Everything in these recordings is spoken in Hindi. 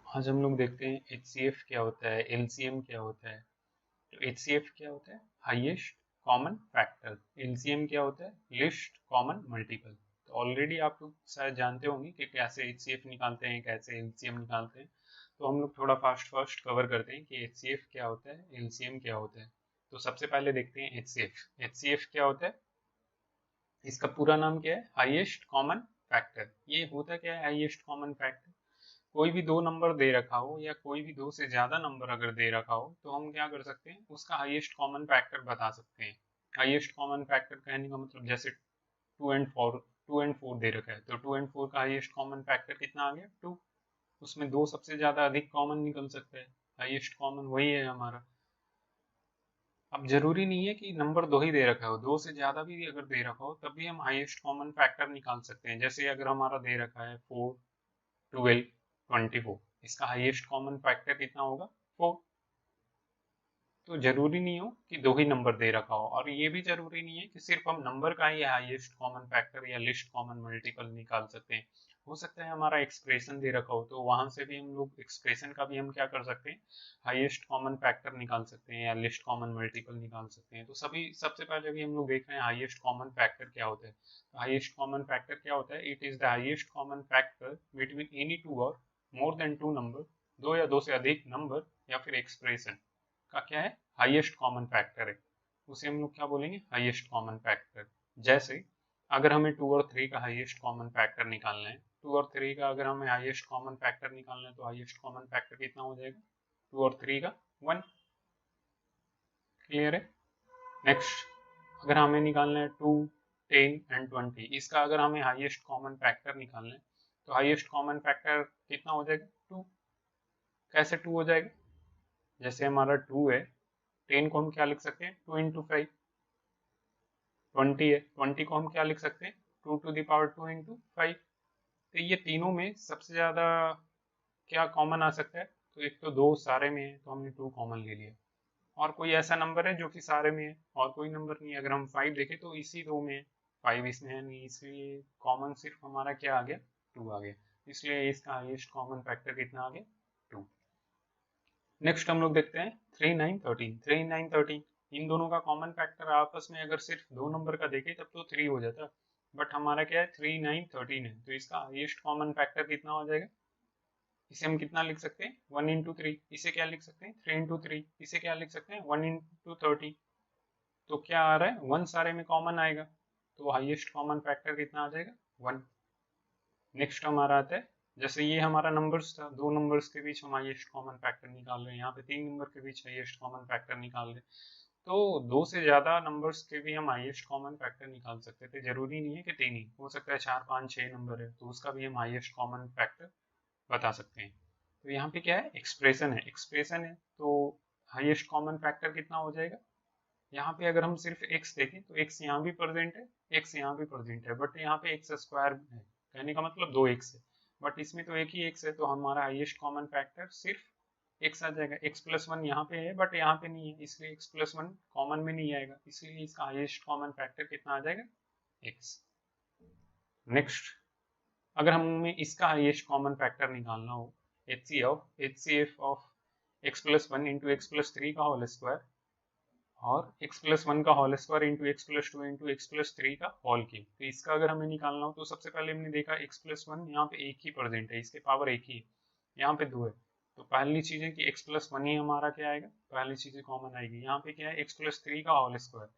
आज हम लोग देखते हैं HCF क्या होता है, LCM क्या होता है। तो HCF क्या होता है? Highest common factor. LCM क्या होता है? List common multiple. तो ऑलरेडी आप लोग शायद जानते होंगे कि कैसे HCF निकालते हैं, कैसे LCM निकालते हैं। तो हम लोग थोड़ा फास्ट फास्ट कवर करते हैं कि HCF क्या होता है, LCM क्या होता है। तो सबसे पहले देखते हैं HCF। HCF क्या होता है? इसका पूरा नाम क्या है? Highest common factor. ये होता क्या है हाईएस्ट कॉमन फैक्टर? कोई भी दो नंबर दे रखा हो या कोई भी दो से ज्यादा नंबर अगर दे रखा हो तो हम क्या कर सकते हैं, उसका हाईएस्ट कॉमन फैक्टर बता सकते हैं। हाईएस्ट कॉमन फैक्टर कहने का मतलब जैसे टू एंड फोर दे रखा है तो टू एंड फोर का हाईएस्ट कॉमन फैक्टर कितना आ गया? टू। उसमें दो सबसे ज्यादा अधिक कॉमन निकल सकता है, हाईएस्ट कॉमन वही है हमारा। अब जरूरी नहीं है कि नंबर दो ही दे रखा हो, दो से ज्यादा भी अगर दे रखा हो तब भी हम हाईएस्ट कॉमन फैक्टर निकाल सकते हैं। जैसे अगर हमारा दे रखा है 4, 12, 24, इसका हाईएस्ट कॉमन फैक्टर कितना होगा? 4। तो जरूरी नहीं हो कि दो ही नंबर दे रखा हो, और ये भी जरूरी नहीं है कि सिर्फ हम नंबर का ही हाईएस्ट कॉमन फैक्टर या लिस्ट कॉमन मल्टीपल निकाल सकते हैं। हो सकता है हमारा एक्सप्रेशन दे रखा हो तो वहां से भी हम लोग एक्सप्रेशन का भी हम क्या कर सकते हैं, हाईएस्ट कॉमन फैक्टर निकाल सकते हैं या लिस्ट कॉमन मल्टीपल निकाल सकते हैं। तो सभी सबसे पहले भी हम लोग देख रहे हैं हाईएस्ट कॉमन फैक्टर क्या होता है। तो हाईएस्ट कॉमन फैक्टर क्या होता है? It is the highest common factor between any two और मोर देन टू नंबर, दो या दो से अधिक नंबर या फिर एक्सप्रेशन का क्या है? हाईएस्ट कॉमन फैक्टर है। उसे हम लोग क्या बोलेंगे? Highest common factor. जैसे अगर हमें टू और थ्री का हाईएस्ट कॉमन फैक्टर निकालना है, टू और थ्री का अगर हमें हाईएस्ट कॉमन फैक्टर निकालना है तो हाईएस्ट कॉमन फैक्टर कितना हो जाएगा? टू और थ्री का 1। क्लियर है? नेक्स्ट, अगर हमें निकालना है 2, 10 एंड 20, इसका अगर हमें हाईएस्ट कॉमन फैक्टर निकालना है तो हाईएस्ट कॉमन फैक्टर कितना हो जाएगा? 2। कैसे 2 हो जाएगा? जैसे हमारा 2 है, 10 को हम क्या लिख सकते हैं? 2 इंटू 5। 20 है, 20 को हम क्या लिख सकते हैं? 2 टू द पावर 2 इंटू 5। तो ये तीनों में सबसे ज्यादा क्या कॉमन आ सकता है? तो एक तो दो सारे में है तो हमने 2 कॉमन ले लिया, और कोई ऐसा नंबर है जो कि सारे में है और कोई नंबर नहीं है। अगर हम 5 देखें तो इसी दो में है, 5 इसमें है नहीं, इसलिए कॉमन सिर्फ हमारा क्या आ गया? 2 आ गया। इसलिए इसका हाईएस्ट कॉमन फैक्टर कितना आ गया? 2। नेक्स्ट हम लोग देखते हैं 3, 9, 13। 3, 9, 13, इन दोनों का कॉमन फैक्टर आपस में अगर सिर्फ दो नंबर का देखें तब तो 3 हो जाता, बट हमारा क्या है? 3, 9, 13 है तो इसका हाईएस्ट कॉमन फैक्टर कितना हो जाएगा? इसे हम कितना लिख सकते हैं? 1 इंटू 3। इसे क्या लिख सकते हैं? 3 इंटू 3। इसे क्या लिख सकते हैं? 1 इंटू 30। तो क्या आ रहा है? 1 सारे में कॉमन आएगा, तो हाईएस्ट कॉमन फैक्टर कितना आ जाएगा? 1। नेक्स्ट हमारा आता है, जैसे ये हमारा नंबर्स था, दो नंबर्स के बीच हम हाईएस्ट कॉमन फैक्टर निकाल रहे हैं, यहाँ पे तीन नंबर के बीच हाईएस्ट कॉमन फैक्टर निकाल रहे हैं। तो दो से ज्यादा नंबर्स के भी हम हाईएस्ट कॉमन फैक्टर निकाल सकते थे, जरूरी नहीं है कि तीन ही, हो सकता है 4, 5, 6 नंबर है तो उसका भी हम हाईएस्ट कॉमन फैक्टर बता सकते हैं। तो यहाँ पे क्या है? एक्सप्रेशन है, एक्सप्रेशन है तो हाईएस्ट कॉमन फैक्टर कितना हो जाएगा? यहाँ पे अगर हम सिर्फ x देखें तो x यहाँ भी प्रेजेंट है, x यहाँ भी प्रेजेंट है, बट यहाँ पे x स्क्वायर है, कहने का मतलब 2x है, बट इसमें तो एक ही x है तो हमारा हाईएस्ट कॉमन फैक्टर सिर्फ x आ जाएगा। x प्लस वन यहाँ पे है बट यहाँ पे नहीं है, इसलिए x प्लस वन कॉमन में नहीं आएगा, इसलिए इसका हाईएस्ट कॉमन फैक्टर कितना आ जाएगा? x। नेक्स्ट, अगर हमें इसका हाईएस्ट कॉमन फैक्टर निकालना हो, HCF of x plus one into x plus three का होल स्क्वायर और x प्लस वन का whole square into x plus two into x plus three का होल क्यूब, तो इसका अगर हमें निकालना हो तो सबसे पहले हमने देखा x प्लस वन यहाँ पे एक ही प्रेजेंट है, इसके पावर एक ही है, यहाँ पे दो है, तो पहली चीज है कि x प्लस वन ही हमारा क्या आएगा? पहली चीज कॉमन आएगी। यहाँ पे क्या है? x प्लस थ्री का whole square,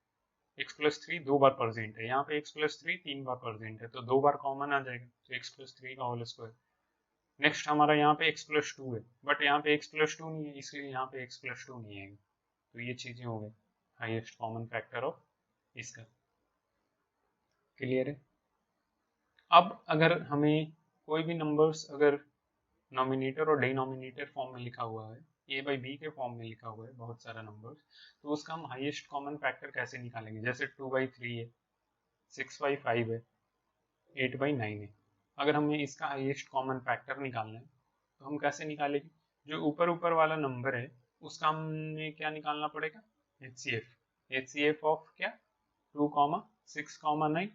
x plus three दो बार प्रेजेंट है, यहाँ पे x प्लस थ्री तीन बार प्रेजेंट है तो दो बार कॉमन आ जाएगा, तो x प्लस थ्री का होल स्क्वायर। नेक्स्ट हमारा यहाँ पे x प्लस टू है, बट यहाँ पे x प्लस टू नहीं है, इसलिए यहाँ पे x प्लस टू नहीं आएगा। तो ये चीजें हो गई हाईएस्ट कॉमन फैक्टर ऑफ इसका। क्लियर है? अब अगर हमें कोई भी नंबर्स अगर नॉमिनेटर और डिनोमिनेटर फॉर्म में लिखा हुआ है, ए बाई बी के फॉर्म में लिखा हुआ है बहुत सारा नंबर्स, तो उसका हम हाईएस्ट कॉमन फैक्टर कैसे निकालेंगे? जैसे 2/3 है, 6/5 है, 8/9 है। अगर हमें इसका हाईएस्ट कॉमन फैक्टर निकालना है तो हम कैसे निकालेंगे? जो ऊपर ऊपर वाला नंबर है उसका हमें क्या निकालना पड़ेगा? HCF। HCF ऑफ क्या? 2, 6, 9।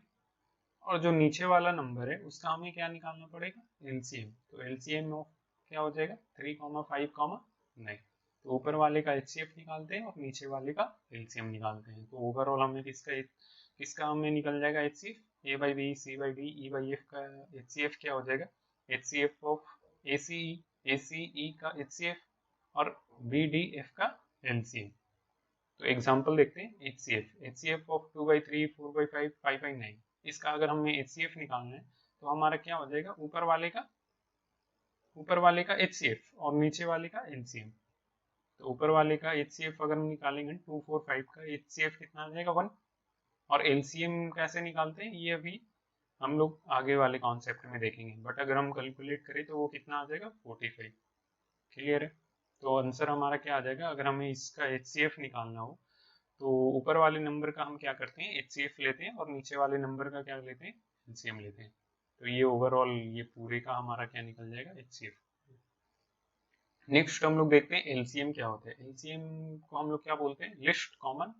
और जो नीचे वाला नंबर है उसका हमें क्या निकालना पड़ेगा? LCM। तो LCM ऑफ क्या हो जाएगा 3,5,9। तो ऊपर वाले का HCF निकालते हैं और नीचे वाले का LCM निकालते हैं। तो ओवरऑल हमें किसका हमें निकल जाएगा HCF, A by B, C by D, E by F का HCF क्या हो जाएगा, HCF ऑफ ACE का HCF और BDF का LCM। तो एग्जांपल देखते हैं HCF ऑफ 2/3, 4/5, 5/9। इसका अगर हमें HCF निकालना है तो हमारा क्या हो जाएगा, ऊपर वाले का HCF और नीचे वाले का LCM। तो ऊपर वाले का HCF अगर हम निकालेंगे 2, 4, 5 का HCF कितना आ जाएगा 1, और LCM कैसे निकालते हैं ये अभी हम लोग आगे वाले कॉन्सेप्ट में देखेंगे, बट अगर हम कैलकुलेट करें तो वो कितना आ जाएगा 45। क्लियर है। तो आंसर हमारा क्या आ जाएगा, अगर हमें इसका HCF निकालना हो तो ऊपर वाले नंबर का हम क्या करते हैं HCF लेते हैं और नीचे वाले नंबर का क्या लेते हैं LCM लेते हैं। तो ये ओवरऑल ये पूरे का हमारा क्या निकल जाएगा HCF। नेक्स्ट हम लोग देखते हैं LCM क्या होता है। LCM को हम लोग क्या बोलते हैं, list common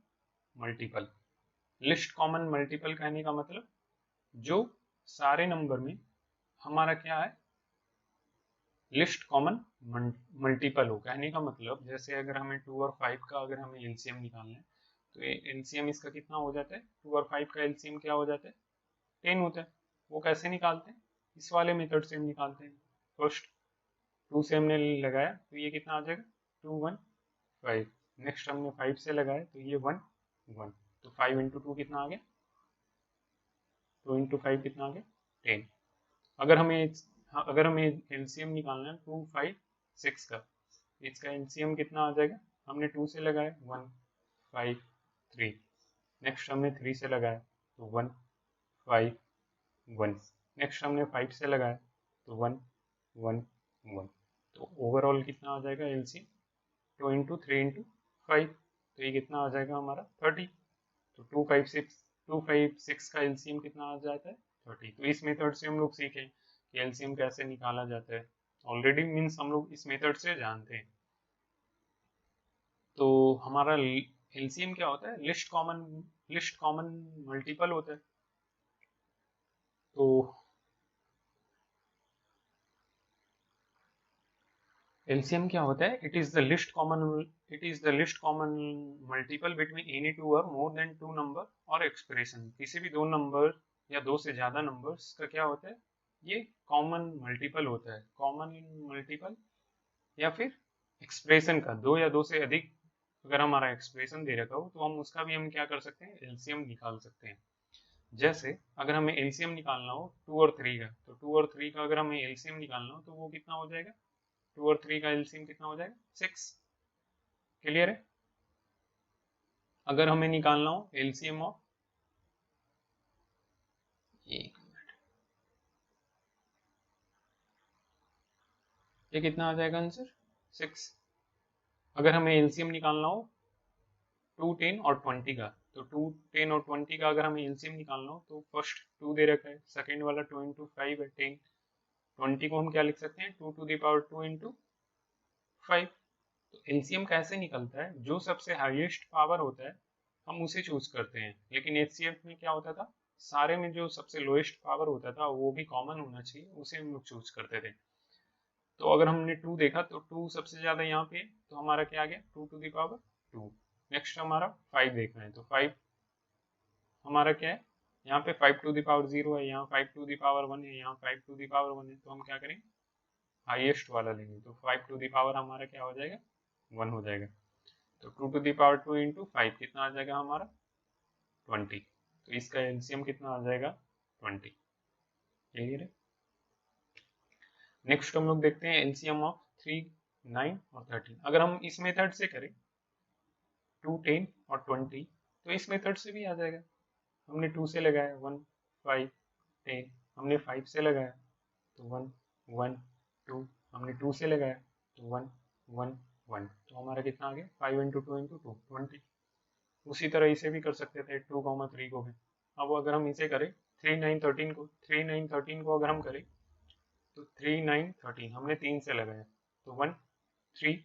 multiple. List common multiple कहने का मतलब जो सारे नंबर में हमारा क्या है लिस्ट कॉमन मल्टीपल हो। कहने का मतलब जैसे अगर हमें 2 और 5 का अगर हमें LCM निकालना है तो LCM इसका कितना हो जाता है, 2 और 5 का LCM क्या हो जाता है 10 होता है। वो कैसे निकालते हैं, इस वाले मेथड से हम निकालते हैं। फर्स्ट 2 से हमने लगाया तो ये कितना आ जाएगा 2, 1, 5। नेक्स्ट हमने 5 से लगाया तो ये 1, 1। तो 5 इंटू 2 कितना आ गया, 2 इंटू 5 कितना आ गया 10। अगर हमें LCM निकालना है 2, 5, 6 का, इसका LCM कितना आ जाएगा, हमने 2 से लगाया 1, 5, 3। नेक्स्ट हमने 3 से लगाया तो 1, 5, 1। नेक्स्ट हमने 5 से लगाया तो 1, 1, 1। तो ओवरऑल कितना आ जाएगा LCM 2 इंटू 3 इंटू 5। तो ये कितना आ जाएगा हमारा 30। तो 2, 5, 6 का LCM कितना आ जाता है 30। तो इस मेथड से हम लोग सीखें कि LCM कैसे निकाला जाता है। ऑलरेडी मीन्स हम लोग इस मेथड से जानते हैं। तो हमारा LCM क्या होता है, लिस्ट कॉमन मल्टीपल होता है। तो LCM क्या होता है, it is the list common multiple between any two और मोर देन 2 नंबर और एक्सप्रेशन। किसी भी 2 नंबर या 2 से ज्यादा नंबर्स का क्या होता है, ये कॉमन मल्टीपल होता है। कॉमन मल्टीपल या फिर एक्सप्रेशन का 2 या 2 से अधिक अगर हमारा एक्सप्रेशन दे रखा हो तो हम उसका भी हम क्या कर सकते हैं LCM निकाल सकते हैं। जैसे अगर हमें LCM निकालना हो 2 और 3 का, तो 2 और 3 का अगर हमें LCM निकालना हो तो वो कितना हो जाएगा, 2 और 3 का LCM कितना हो जाएगा 6। क्लियर है। अगर हमें निकालना हो LCM ऑफ, एक मिनट, ये कितना आ जाएगा आंसर 6। अगर हमें LCM निकालना हो 2, 10 और 20 का, तो 2, 10 और 20 का अगर हमें LCM निकालना हो तो फर्स्ट 2 दे रखा है, सेकेंड वाला 2 इंटू 5 है 10। 20 को हम क्या लिख सकते हैं 2 टू द पावर 2 इंटू 5। तो LCM कैसे निकलता है, जो सबसे हाईएस्ट पावर होता है हम उसे चूज करते हैं। लेकिन HCF में क्या होता था, सारे में जो सबसे लोएस्ट पावर होता था वो भी कॉमन होना चाहिए, उसे हम लोग चूज करते थे। तो अगर हमने 2 देखा तो 2 सबसे ज्यादा यहाँ पे, तो हमारा क्या आ गया 2 टू द पावर 2। नेक्स्ट हमारा 5 देखना है तो 5 हमारा क्या है, यहाँ पे 5 टू द पावर 0 है, यहाँ 5 टू द पावर 1 है, यहाँ 5 टू द पावर 1 है। तो हम क्या करेंगे हाईएस्ट वाला लेंगे। तो 5 टू द पावर हमारा क्या हो जाएगा 1 हो जाएगा। तो 2 टू द पावर 2 इंटू 5 कितना आ जाएगा हमारा 20। तो इसका LCM कितना आ जाएगा 20। क्लियर है। नेक्स्ट हम लोग देखते हैं LCM ऑफ 3, 9 और 13। अगर हम इस मेथड से करें 2, 10 और 20 तो इस मेथड से भी आ जाएगा। हमने 2 से लगाया 1, 5, 10। हमने 5 से लगाया तो 1, 1, 2। हमने 2 से लगाया तो 1, 1, 1। तो हमारा कितना आ गया 5 इंटू 2 इंटू 2 20। उसी तरह इसे भी कर सकते थे 2, 3 को भी। अब अगर हम इसे करें 3, 9, 13 को, 3, 9, 13 को अगर हम करें तो 3, 9, 13 हमने 3 से लगाया तो 1, 3,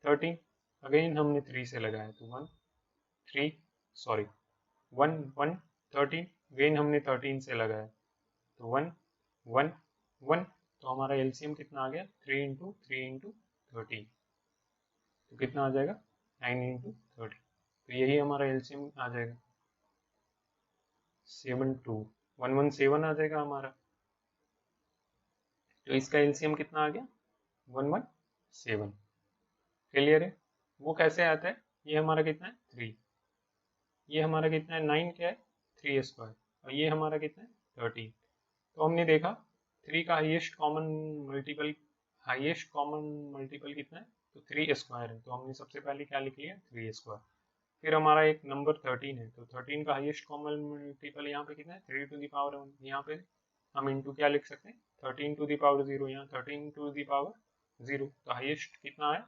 13। अगेन हमने 3 से लगाया तो 1, 3, सॉरी 1, 1, 13। अगेन हमने 13 से लगाया तो 1, 1, 1। तो हमारा एलसीएम कितना आ गया 3 इंटू 3 इंटू 13, तो कितना आ जाएगा 9 इंटू 30, तो यही हमारा एलसीएम आ जाएगा 117 आ जाएगा हमारा। तो इसका एलसीएम कितना आ गया 117। क्लियर है? वो कैसे आता है, ये हमारा कितना है 3, ये हमारा कितना है 9 क्या है 3 स्क्वायर, और ये हमारा कितना है 13। तो हमने देखा 3 का हाईएस्ट कॉमन मल्टीपल कितना है, तो 3 स्क्वायर है, तो हमने सबसे पहले क्या लिख लिया 3 स्क्वायर। फिर हमारा एक नंबर 13 है, तो 13 का हाईएस्ट कॉमन मल्टीपल यहाँ पे कितना है 3 टू द पावर 1, यहाँ पे हम इंटू क्या लिख सकते हैं 13 टू द पावर 0, यहाँ 13 टू द पावर 0, तो हाईएस्ट कितना है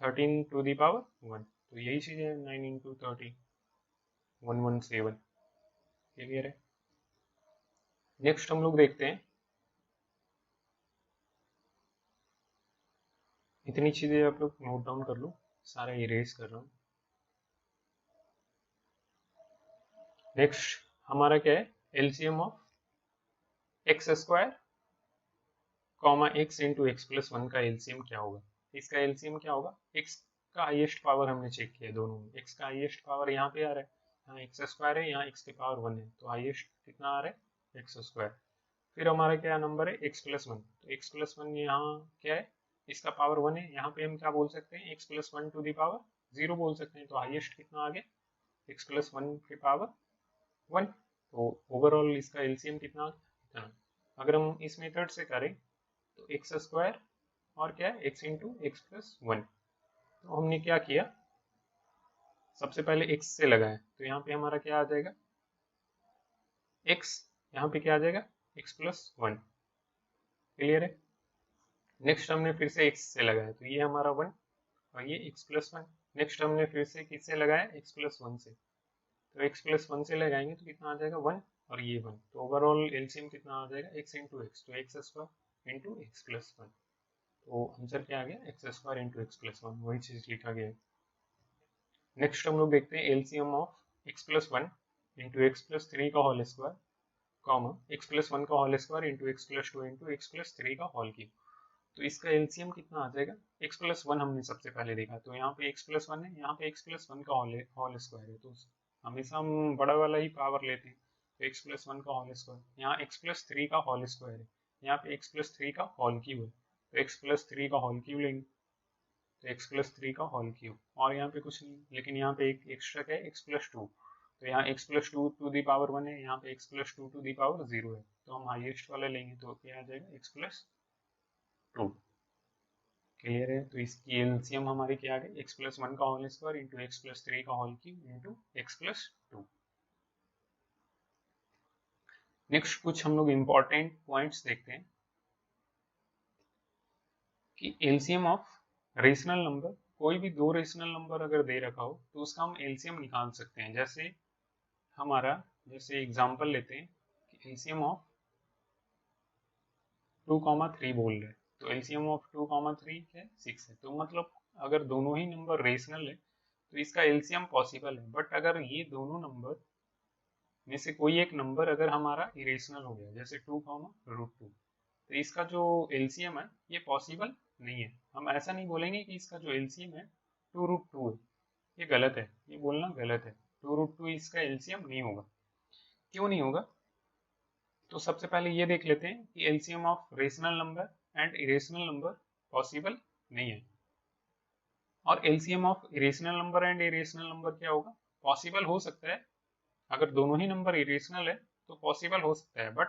13 टू द पावर 1, तो यही चीज है 9 इंटू 30 117। क्लियर है? नेक्स्ट हम लोग देखते हैं, इतनी चीजें आप लोग नोट डाउन कर लो, सारा इरेज कर रहा हूँ। नेक्स्ट हमारा क्या है LCM of x square comma x into x plus 1 का एलसीएम क्या होगा। इसका एलसीएम क्या होगा, एक्स का हाईएस्ट पावर हमने चेक किया दोनों में, एक्स का हाईएस्ट पावर यहाँ पे आ रहा है, यहाँ एक्स स्क्वायर है, यहाँ एक्स की पावर 1 है, तो हाईएस्ट कितना आ रहा है एक्स स्क्वायर। फिर हमारा क्या नंबर है एक्स प्लस 1, तो एक्स प्लस 1 यहाँ क्या है इसका पावर 1 है, यहाँ पे हम क्या बोल सकते हैं x plus 1 to the power 0 बोल सकते हैं, तो हाईएस्ट कितना आ गया एक्स प्लस 1 की पावर 1, तो ओवरऑल इसका एलसीएम कितना आ गया। अगर हम इस मेथड से करें तो एक्स स्क्वायर और क्या है एक्स इंटू एक्स प्लस 1, तो हमने क्या किया सबसे पहले एक्स से लगाया, तो यहाँ पे हमारा क्या आ जाएगा एक्स, यहाँ पे क्या आ जाएगा एक्स प्लस 1। क्लियर है? नेक्स्ट हमने फिर से एक्स से लगाया, तो ये हमारा 1 और ये एक्स प्लस 1। नेक्स्ट हमने फिर से किससे लगाया एक्स प्लस 1 से, तो एक्स प्लस 1 से लगाएंगे तो कितना आ जाएगा 1 और ये 1, तो ओवरऑल एलसीएम कितना आ जाएगा एक्स इंटू एक्स, तो x square into x plus 1, तो आंसर क्या आ गया x square into x plus 1, वही चीज लिखा गया है। नेक्स्ट हम लोग देखते हैं LCM of x plus 1 into x plus 3 का whole square comma x plus 1 का whole square into x plus 2 into x plus 3 का होल क्यूब, तो इसका एलसीएम कितना आ जाएगा एक्स प्लस 1 हमने सबसे पहले देखा, तो यहाँ पे एक्स प्लस 1 है, यहाँ पे एक्स प्लस 1 का होल स्क्वायर है, तो हमेशा हम बड़ा वाला ही पावर लेते हैं, तो एक्स प्लस 1 का होल स्क्वायर, यहाँ एक्स प्लस 3 का होल स्क्वायर है, यहाँ पे एक्स प्लस 3 का होल क्यूब है, तो एक्स प्लस 3 का होल क्यूब लेंगे, तो एक्स प्लस 3 का होल क्यूब, और यहाँ पे कुछ नहीं, लेकिन यहाँ पे एक एक्स्ट्रा क्या है एक्स प्लस 2, तो यहाँ x plus 2 to the power 1 है, यहाँ पे x plus 2 to the power 0 है, तो हम हाईएस्ट वाला लेंगे, तो क्या आ जाएगा एक्स प्लस 2। क्लियर है? तो इसकी एलसीएम हमारी क्या आ गई एक्स प्लस 1 का whole square into x plus 3 का whole cube into x plus 2। Next कुछ हम लोग इम्पोर्टेंट पॉइंट्स देखते हैं कि एलसीएम ऑफ रेशनल नंबर, कोई भी दो रेशनल नंबर अगर दे रखा हो तो उसका हम एलसीएम निकाल सकते हैं। जैसे एग्जांपल लेते हैं कि एलसीएम ऑफ 2,3 बोल रहे हैं, तो एलसीएम ऑफ 2,3 क्या है 6 है, तो मतलब अगर दोनों ही नंबर रेशनल है तो इसका एलसीएम पॉसिबल है, बट अगर ये दोनों नंबर में से कोई एक नंबर अगर हमारा इरेशनल हो गया जैसे 2,√2, तो इसका जो एलसीएम है ये पॉसिबल नहीं है। हम ऐसा नहीं बोलेंगे कि इसका जो एलसीएम है 2√2 है, ये गलत है, ये बोलना गलत है, 2√2 इसका एलसीएम नहीं होगा। क्यों नहीं होगा, तो सबसे पहले ये देख लेते हैं कि LCM of rational number and irrational number possible नहीं है, और LCM of irrational number and irrational number क्या होगा, पॉसिबल हो सकता है, अगर दोनों ही नंबर इरेशनल है तो पॉसिबल हो सकता है, बट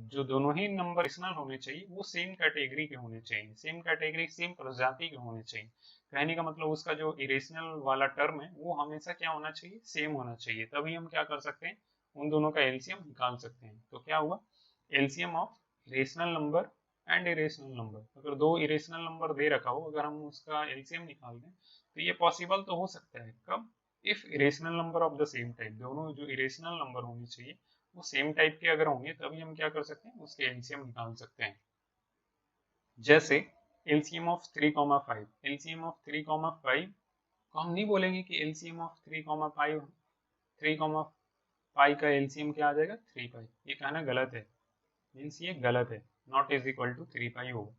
जो दोनों ही नंबर रेशनल होने चाहिए वो सेम कैटेगरी के होने चाहिए, सेम कैटेगरी सेम प्रजाति के होने चाहिए। कहने का मतलब उसका जो इरेशनल वाला टर्म है वो हमेशा क्या होना चाहिए, सेम होना चाहिए, तभी हम क्या कर सकते हैं उन दोनों का एलसीएम निकाल सकते हैं। तो क्या हुआ LCM of irrational number and irrational number, अगर दो इरेशनल नंबर दे रखा हो अगर हम उसका एलसीएम निकाल दें तो ये पॉसिबल तो हो सकता है, कब, if irrational number of the same type, दोनों जो इरेशनल नंबर होने चाहिए वो सेम टाइप के अगर होंगे तभी हम क्या कर सकते हैं उसके एलसीएम निकाल सकते हैं। जैसे एलसीएम ऑफ 3,5, एलसीएम ऑफ 3,5 को हम नहीं बोलेंगे कि एलसीएम ऑफ 3,5 का एलसीएम क्या आ जाएगा 3 पाई, ये कहना गलत है, मीन्स ये गलत है। नॉट इज इक्वल टू 3 पाई होगा।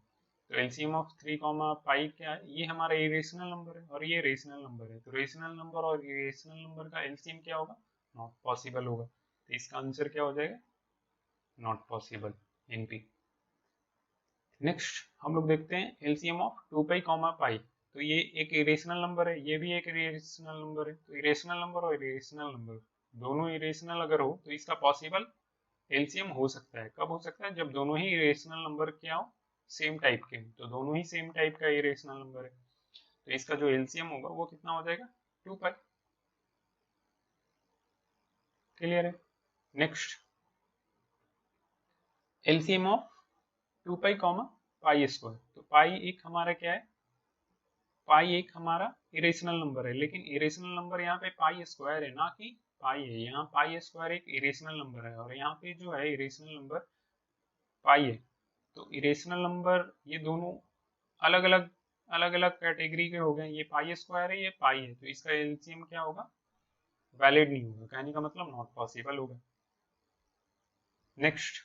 तो एलसीएम ऑफ 3 कॉमा पाई क्या है, ये हमारा इरेशनल नंबर है और ये रेशनल नंबर है। तो रेशनल नंबर और इरेशनल नंबर का एलसीएम क्या होगा, नॉट पॉसिबल होगा। तो इसका आंसर क्या हो जाएगा, नॉट पॉसिबल, एनपी। नेक्स्ट हम लोग देखते हैं एलसीएम ऑफ 2 पाई कॉमा पाई। तो ये एक इरेशनल नंबर है, ये भी एक इरेशनल नंबर है। तो इरेशनल नंबर और इरेशनल नंबर दोनों इरेशनल अगर हो तो इसका पॉसिबल एलसीएम हो सकता है। कब हो सकता है, जब दोनों ही इरेशनल नंबर क्या हो, सेम टाइप के हो। तो दोनों ही सेम टाइप का इरेशनल नंबर है, तो इसका जो एलसीएम होगा वो कितना हो जाएगा, 2 पाई। क्लियर है। Next LCM of 2 pi comma pi square. तो पाई एक हमारा क्या है, पाई एक हमारा इरेशनल नंबर है, लेकिन इरेशनल नंबर यहाँ पे पाई स्क्वायर है ना कि पाई है। यहाँ पाई स्क्वायर एक इरेशनल नंबर है और यहाँ पे जो है इरेशनल नंबर पाई है। तो इरेशनल नंबर ये दोनों अलग अलग कैटेगरी के हो गए। ये पाई स्क्वायर है, ये पाई है, तो इसका एलसीएम क्या होगा, वैलिड नहीं होगा, कहने का मतलब नॉट पॉसिबल होगा। नेक्स्ट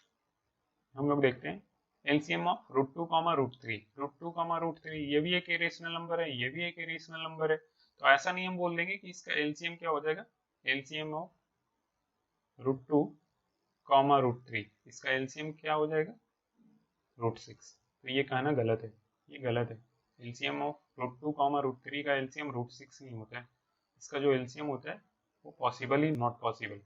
हम लोग देखते हैं LCM of root two comma root three. Root two comma root three ये भी एक इरेशनल नंबर है, ये भी एक इरेशनल नंबर है। तो ऐसा नहीं हम बोल देंगे कि इसका एलसीएम क्या हो जाएगा, LCM of root two comma root three, इसका एलसीएम क्या हो जाएगा, रूट सिक्स। तो ये कहना गलत है, ये गलत है। LCM of root two comma root three का एलसीएम रूट सिक्स नहीं होता है, इसका जो एलसीएम होता है वो पॉसिबल ही नॉट पॉसिबल।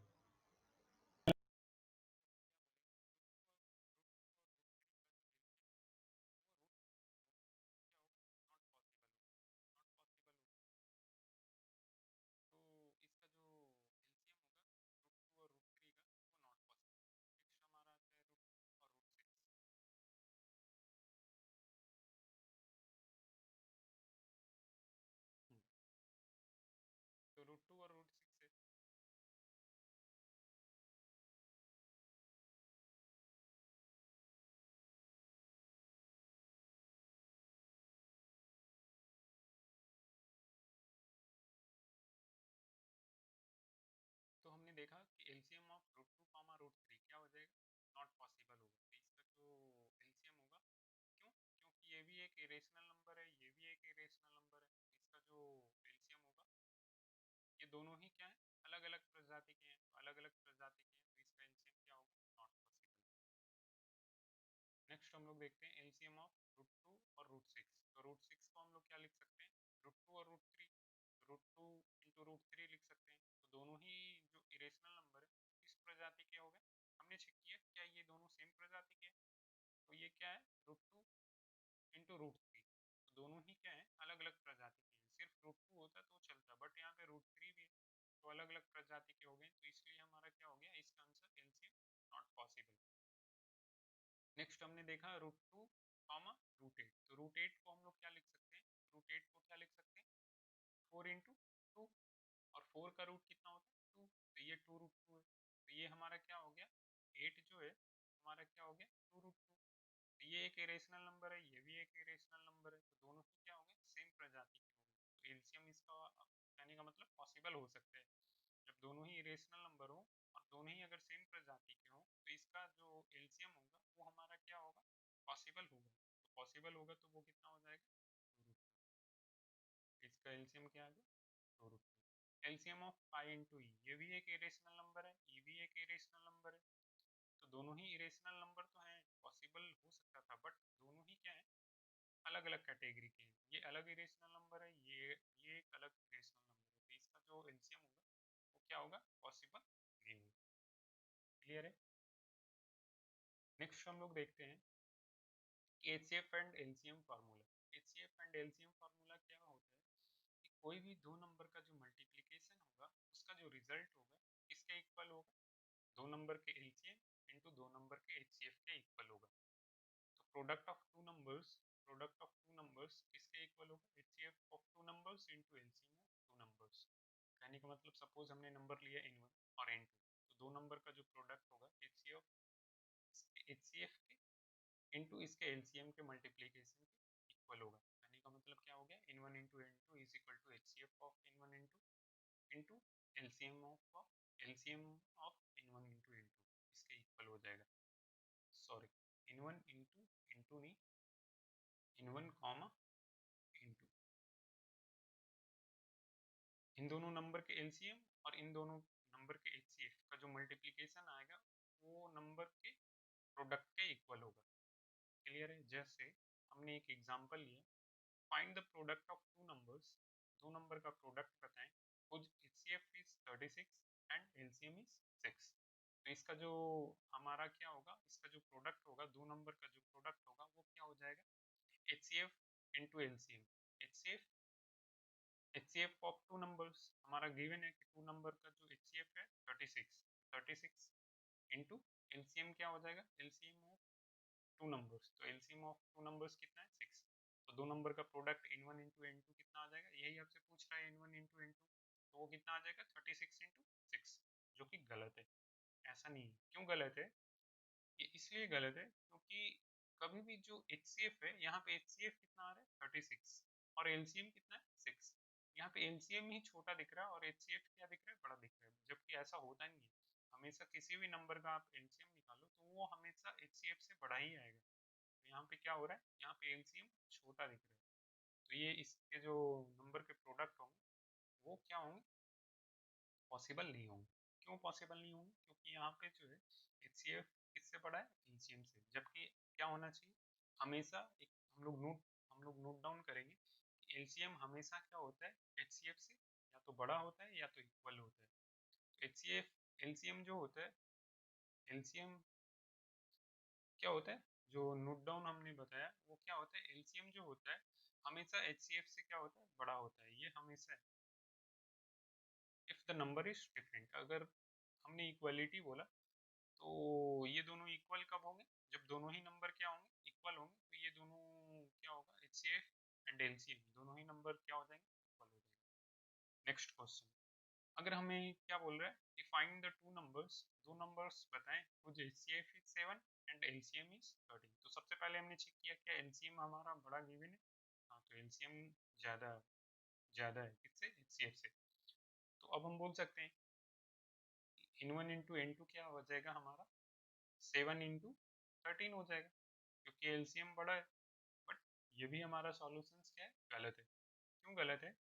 तो रूट टू और रूट सिक्स है। तो हमने देखा कि LCM of root two comma root three क्या हो जाएगा, नॉट पॉसिबल होगा। तो इसका जो एलसीएम होगा, क्यों, क्योंकि ये भी एक इरेशनल नंबर है, ये भी एक इरेशनल नंबर है। तो इसका जो एलसीएम होगा, ये दोनों ही क्या है, अलग अलग प्रजाति के हैं, अलग अलग प्रजाति के हैं, तो इसका एलसीएम क्या होगा, नॉट पॉसिबल। नेक्स्ट हम लोग देखते हैं एलसीएम ऑफ रूट टू और रूट सिक्स। तो रूट सिक्स को हम लोग क्या लिख सकते हैं, रूट टू और root three, root two into root three लिख सकते हैं। तो दोनों ही जो इरेशनल नंबर है किस प्रजाति के हो गए, हमने चेक किया क्या ये दोनों सेम प्रजाति के हैं। तो ये क्या है, root two into root three, तो दोनों ही क्या है, अलग अलग प्रजाति के हैं। सिर्फ रूट टू होता तो चलता, बट यहाँ पे रूट थ्री भी है, तो अलग अलग प्रजाति के हो गए, तो इसलिए हमारा क्या हो गया, इसका answer LCM not possible. Next हमने देखा root two comma root eight. तो रूट एट को हम लोग क्या लिख सकते हैं, रूट एट को क्या लिख सकते हैं, फोर इंटू टू, और फोर का रूट कितना होता है, टू, तो ये टू रूट टू है। तो ये हमारा क्या हो गया, एट जो है हमारा क्या हो गया, टू रूट टू। तो ये एक इरेशनल नंबर है, ये भी एक इरेशनल नंबर है, तो दोनों ही क्या हो गए, सेम प्रजाति के हो गए। तो एलसीएम इसका कहने का मतलब पॉसिबल हो सकता है, जब दोनों ही इरेशनल नंबर हो और दोनों ही अगर सेम प्रजाति के हो, तो इसका जो एलसीएम होगा वो हमारा क्या होगा, पॉसिबल होगा। तो पॉसिबल होगा तो वो कितना हो जाएगा, टू रूट टू। इसका एलसीएम क्या आ गया, two root two. LCM of pi into e, ये भी एक इरेशनल नंबर है, ये भी एक इरेशनल नंबर है। तो दोनों ही इरेशनल नंबर तो हैं, पॉसिबल हो सकता था, बट दोनों ही क्या है, अलग अलग कैटेगरी के हैं। ये अलग इरेशनल नंबर है, ये एक अलग इरेशनल नंबर है, तो इसका जो एलसीएम होगा वो क्या होगा, पॉसिबल नहीं होगा। क्लियर है। नेक्स्ट हम लोग देखते हैं HCF and LCM formula. HCF and LCM formula क्या होता है कि कोई भी दो नंबर का जो मल्टीप्लिकेशन होगा उसका जो रिजल्ट होगा किसके इक्वल होगा, दो नंबर के एलसीएम इंटू दो नंबर के एचसीएफ के इक्वल होगा। तो प्रोडक्ट ऑफ टू नंबर्स किसके इक्वल होगा, HCF of two numbers into LCM of two numbers. कहने का मतलब सपोज हमने नंबर लिया n1 और n2, तो दो नंबर का जो प्रोडक्ट होगा एचसीएफ के इंटू इसके एलसीएम के मल्टीप्लीकेशन के इक्वल होगा। कहने का मतलब क्या हो गया, n1 into n2 is equal to HCF of n1 into LCM of n1 into n2, इसके इक्वल हो जाएगा। Sorry, N one into into नहीं, इन वन कॉमा इंटू, इन दोनों नंबर के एलसीएम और इन दोनों नंबर के एचसीएफ का जो मल्टीप्लीकेशन आएगा वो नंबर के प्रोडक्ट के इक्वल होगा। क्लियर है? जैसे हमने एक एग्जांपल लिया, find the product of two numbers, दो नंबर का प्रोडक्ट बताएं, कुछ HCF is 36 and LCM is 6। तो इसका जो हमारा क्या होगा, इसका जो प्रोडक्ट होगा, दो नंबर का जो प्रोडक्ट होगा वो क्या हो जाएगा, HCF into LCM. HCF HCF of two numbers हमारा गिवन है कि टू नंबर का जो एचसीएफ है 36, 36 इंटू एलसीएम क्या हो जाएगा, एलसीएम ऑफ टू नंबर्स, तो एलसीएम ऑफ टू नंबर्स कितना है, 6। तो दो नंबर का product N one into N two कितना आ जाएगा, यही आपसे पूछ रहा है, N one into N two, तो वो कितना आ जाएगा 36 इंटू 6, जो कि गलत है। ऐसा नहीं है। क्यों गलत है? ये इसलिए गलत है क्योंकि कभी भी जो एचसीएफ है, यहाँ पे एचसीएफ कितना आ रहा है 36 और एलसीएम कितना है 6, यहाँ पे एलसीएम ही छोटा दिख रहा है और एचसीएफ क्या दिख रहा है, बड़ा दिख रहा है, जबकि ऐसा होता नहीं है। हमेशा किसी भी नंबर का आप एलसीएम निकालो तो वो हमेशा एचसीएफ से बड़ा ही आएगा। तो यहाँ पे क्या हो रहा है, यहाँ पे एलसीएम छोटा दिख रहा है, तो ये इसके जो नंबर के प्रोडक्ट होंगे वो क्या होंगे, पॉसिबल नहीं होंगे। क्यों पॉसिबल नहीं होंगे? क्योंकि यहाँ पे जो है एचसीएफ किससे बड़ा है, एलसीएम से, जबकि क्या होना चाहिए, हमेशा एक हम लोग नोट डाउन करेंगे कि एलसीएम हमेशा क्या होता है, एचसीएफ से या तो बड़ा होता है या तो इक्वल होता है। एचसीएफ एलसीएम जो होता है, एलसीएम क्या होता है, जो नोट डाउन हमने बताया वो क्या होता है, एलसीएम जो होता है हमेशा एचसीएफ से क्या होता है, बड़ा होता है, ये हमेशा है। If the number is different, अगर हमने इक्वलिटी बोला तो ये दोनों इक्वल कब होंगे, जब दोनों ही नंबर क्या होंगे, इक्वल होंगे, तो ये दोनों क्या होगा, एचसीएफ एंड एलसीएम दोनों ही नंबर क्या हो जाएंगे, इक्वल हो जाएंगे। नेक्स्ट क्वेश्चन, अगर हमें क्या बोल रहा है कि फाइंड द टू नंबर्स, दो नंबर्स बताएं कुछ HCF is 7 and LCM is 13। तो सबसे पहले हमने चेक किया क्या एलसीएम हमारा बड़ा गिवन है, हाँ तो एलसीएम ज्यादा ज्यादा है किससे, एचसीएफ से। तो अब हम बोल सकते हैं N one into N two क्या हो जाएगा हमारा, 7 इंटू 13 हो जाएगा, क्योंकि एलसीएम बड़ा है। बट ये भी हमारा सॉल्यूशन क्या है, गलत है। क्यों गलत है?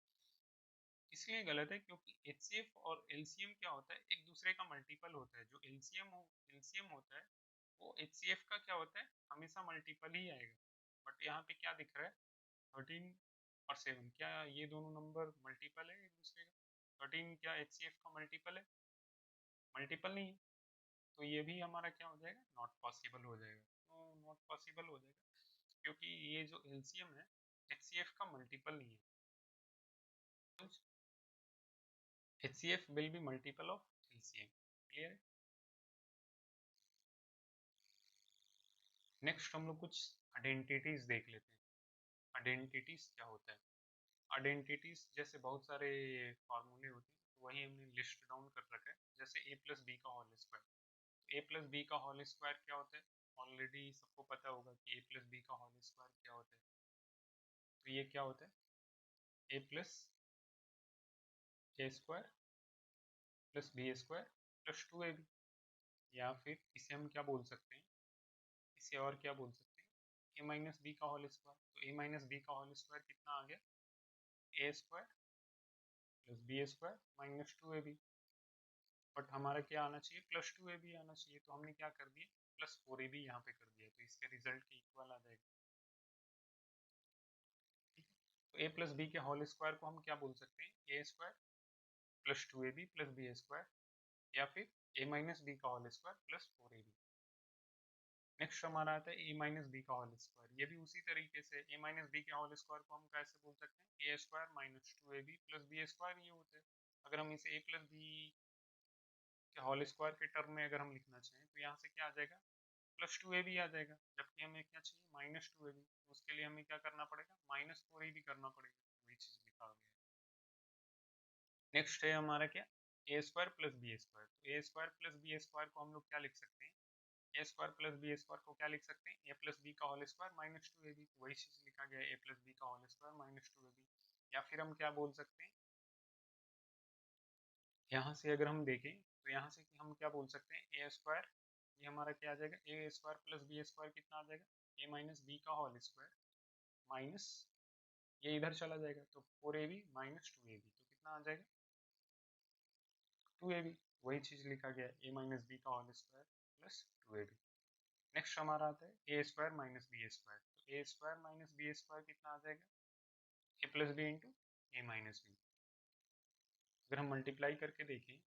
इसलिए गलत है क्योंकि एचसीएफ और एलसीएम क्या होता है, एक दूसरे का मल्टीपल होता है। जो एलसीएम होता है वो एचसीएफ का क्या होता है, हमेशा मल्टीपल ही आएगा। बट यहाँ पे क्या दिख रहा है, 13 और 7 क्या ये दोनों नंबर मल्टीपल है एक दूसरे का, 13 क्या एचसीएफ का मल्टीपल है, मल्टीपल नहीं है। तो ये भी हमारा क्या हो जाएगा, नॉट पॉसिबल हो जाएगा। तो नॉट पॉसिबल हो जाएगा क्योंकि ये जो एलसीएम है एचसीएफ का मल्टीपल नहीं है। HCF will be multiple of LCM. Clear? Next हम लोग कुछ आइडेंटिटीज देख लेते हैं। आइडेंटिटीज क्या होता है? आइडेंटिटीज जैसे बहुत सारे फॉर्मूले होते हैं, तो वही हमने लिस्ट डाउन कर रखा है। जैसे a प्लस बी का whole square, a plus B का होल स्क्वायर क्या होता है, ऑलरेडी सबको पता होगा कि a प्लस बी का होल स्क्वायर क्या होता है। तो ये क्या होता है, a plus A square plus B square plus 2ab। या फिर इसे हम क्या बोल सकते हैं, इसे और क्या बोल सकते हैं, ए माइनस बी का होल स्क्वायर। तो ए माइनस बी का होल स्क्वायर कितना आ गया, ए square plus B square minus 2ab। But हमारा क्या आना चाहिए, प्लस 2ab आना चाहिए, तो हमने क्या कर दिया, प्लस 4ab यहाँ पे कर दिया, तो इसके रिजल्ट के इक्वल आ जाएगा। ठीक है, तो ए प्लस बी के होल स्क्वायर को हम क्या बोल सकते हैं, ए square plus 2ab plus B square, या फिर ए माइनस बी का whole square plus 4ab। Next हमारा आता है ए माइनस बी का होल स्क्वायर। ये भी उसी तरीके से ए माइनस बी के होल स्क्वायर को हम कैसे बोल सकते हैं, ए square minus 2ab plus B square ये होता है। अगर हम इसे ए प्लस बी के होल स्क्वायर के टर्म में अगर हम लिखना चाहें तो यहाँ से क्या आ जाएगा, प्लस 2ab आ जाएगा, जबकि हमें क्या चाहिए, माइनस 2ab। तो उसके लिए हमें क्या करना पड़ेगा, माइनस 4ab करना पड़ेगा, वही चीज़ लिखा गया है। नेक्स्ट है हमारा क्या, ए स्क्वायर प्लस बी स्क्वायर। तो ए स्क्वायर प्लस बी स्क्वायर को हम लोग क्या लिख सकते हैं, ए स्क्वायर प्लस बी स्क्वायर को क्या लिख सकते हैं, ए प्लस बी का होल स्क्वायर माइनस 2ab। वही चीज लिखा गया है, ए प्लस बी का होल स्क्वायर माइनस 2ab। या फिर हम क्या बोल सकते हैं, यहाँ से अगर हम देखें तो यहाँ से कि हम क्या बोल सकते हैं, ए स्क्वायर ये हमारा क्या आ जाएगा, A square plus B square कितना आ जाएगा, ए माइनस बी का होल स्क्वायर माइनस ये इधर चला जाएगा तो 4ab माइनस 2ab, तो कितना आ जाएगा 2ab। वही चीज लिखा गया है, ए माइनस बी का whole square plus 2ab। Next हमारा आता है A square minus B square, तो ए स्क्वायर माइनस बी स्क्वायर कितना आ जाएगा, ए प्लस बी इंटू ए माइनस बी। अगर हम मल्टीप्लाई करके देखें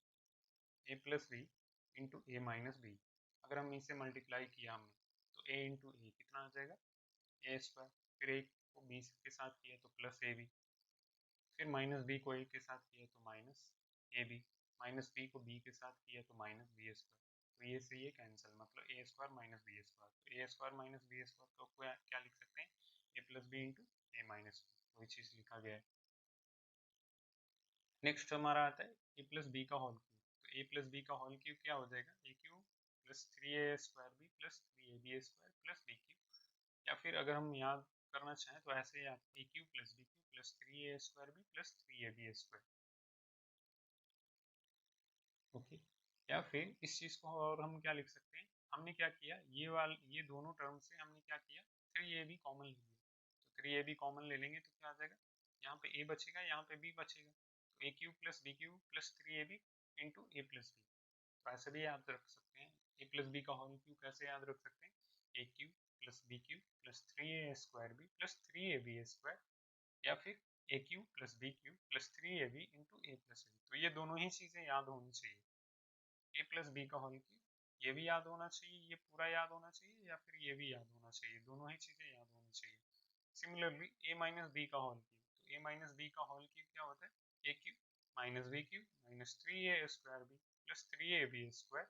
A plus B into A minus B, अगर हम इसे मल्टीप्लाई किया हमने तो ए इंटू ए कितना आ जाएगा ए स्क्वायर, फिर ए को बी के साथ किया तो प्लस ए बी, फिर माइनस बी को ए के साथ किया तो माइनस ए बी, माइनस बी को बी के साथ किया तो माइनस बी स्क्वायर, तो ये से ये कैंसिल, मतलब a square minus B square, तो ए स्क्वायर माइनस बी स्क्वायर को क्या लिख सकते हैं, a plus B into A minus b, वही चीज़ लिखा गया है। नेक्स्ट हमारा आता है ए प्लस बी का होल क्यूब, तो ए प्लस बी का होल क्यूब क्या हो जाएगा, a cube plus 3a square b plus 3ab square plus b cube, या फिर अगर हम याद करना चाहें तो ऐसे याद a cube plus b cube plus 3a square b plus 3ab square. Okay, या फिर इस चीज़ को और हम क्या लिख सकते हैं, हमने क्या किया ये दोनों टर्म से हमने क्या किया 3ab कॉमन ले लिया, तो 3ab कॉमन ले लेंगे तो क्या आ जाएगा, यहाँ पे a बचेगा यहाँ पे b बचेगा, तो a cube plus b cube plus 3ab into A plus B. तो ऐसे भी याद रख सकते हैं, ए प्लस बी का होल क्यूब कैसे याद रख सकते हैं, a cube plus b cube plus 3a square b plus 3ab square, या फिर a cube plus b cube plus 3ab into A plus B. तो ये दोनों ही चीज़ें याद होनी चाहिए, ए प्लस बी का होल क्यूब ये भी याद होना चाहिए, ये पूरा याद होना चाहिए, या फिर ये भी याद होना चाहिए, दोनों ही चीज़ें याद होनी चाहिए। सिमिलरली ए माइनस बी का होल क्यूब, तो ए माइनस बी का होल क्यूब क्या होता है, a cube minus b cube minus 3a square b plus 3ab square,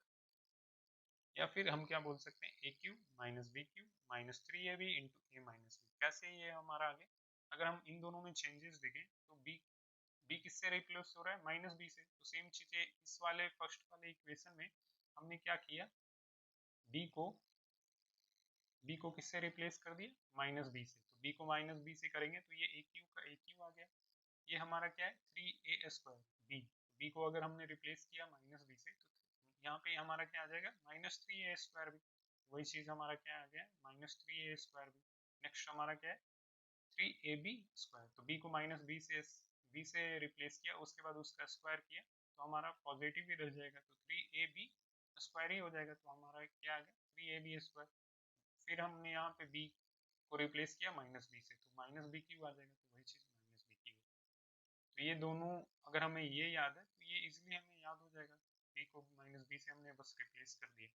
या फिर हम क्या बोल सकते हैं, a cube minus b cube minus 3ab into A minus b. कैसे ये हमारा आगे, अगर हम इन दोनों में चेंजेस देखें तो बी किससे रिप्लेस हो रहा है, माइनस बी से, तो सेम चीजें इस वाले फर्स्ट वाले इक्वेशन में हमने क्या किया, बी को बी को किससे रिप्लेस कर दिया, माइनस बी से, तो बी को माइनस बी से करेंगे तो ये ए क्यू का ए क्यू आ गया, ये हमारा क्या है 3a स्क्वायर बी, बी को अगर हमने रिप्लेस किया माइनस बी से तो यहाँ पे हमारा क्या आ जाएगा माइनस 3a स्क्वायर बी, वही चीज हमारा क्या आ गया minus 3a square B. Next हमारा क्या है 3ab स्क्वायर, तो बी को माइनस बी से रिप्लेस किया, उसके बाद उसका स्क्वायर किया तो हमारा पॉजिटिव ही रह जाएगा, तो 3ab स्क्वायर ही हो जाएगा, तो हमारा क्या आ गया 3ab स्क्वायर। फिर हमने यहाँ पे बी को रिप्लेस किया माइनस बी से, तो माइनस बी क्यू आ जाएगा, तो वही चीज माइनस बी क्यू। तो ये दोनों अगर हमें ये याद है तो ये इजीली हमें याद हो जाएगा, बी को माइनस बी से हमने बस रिप्लेस कर दिया।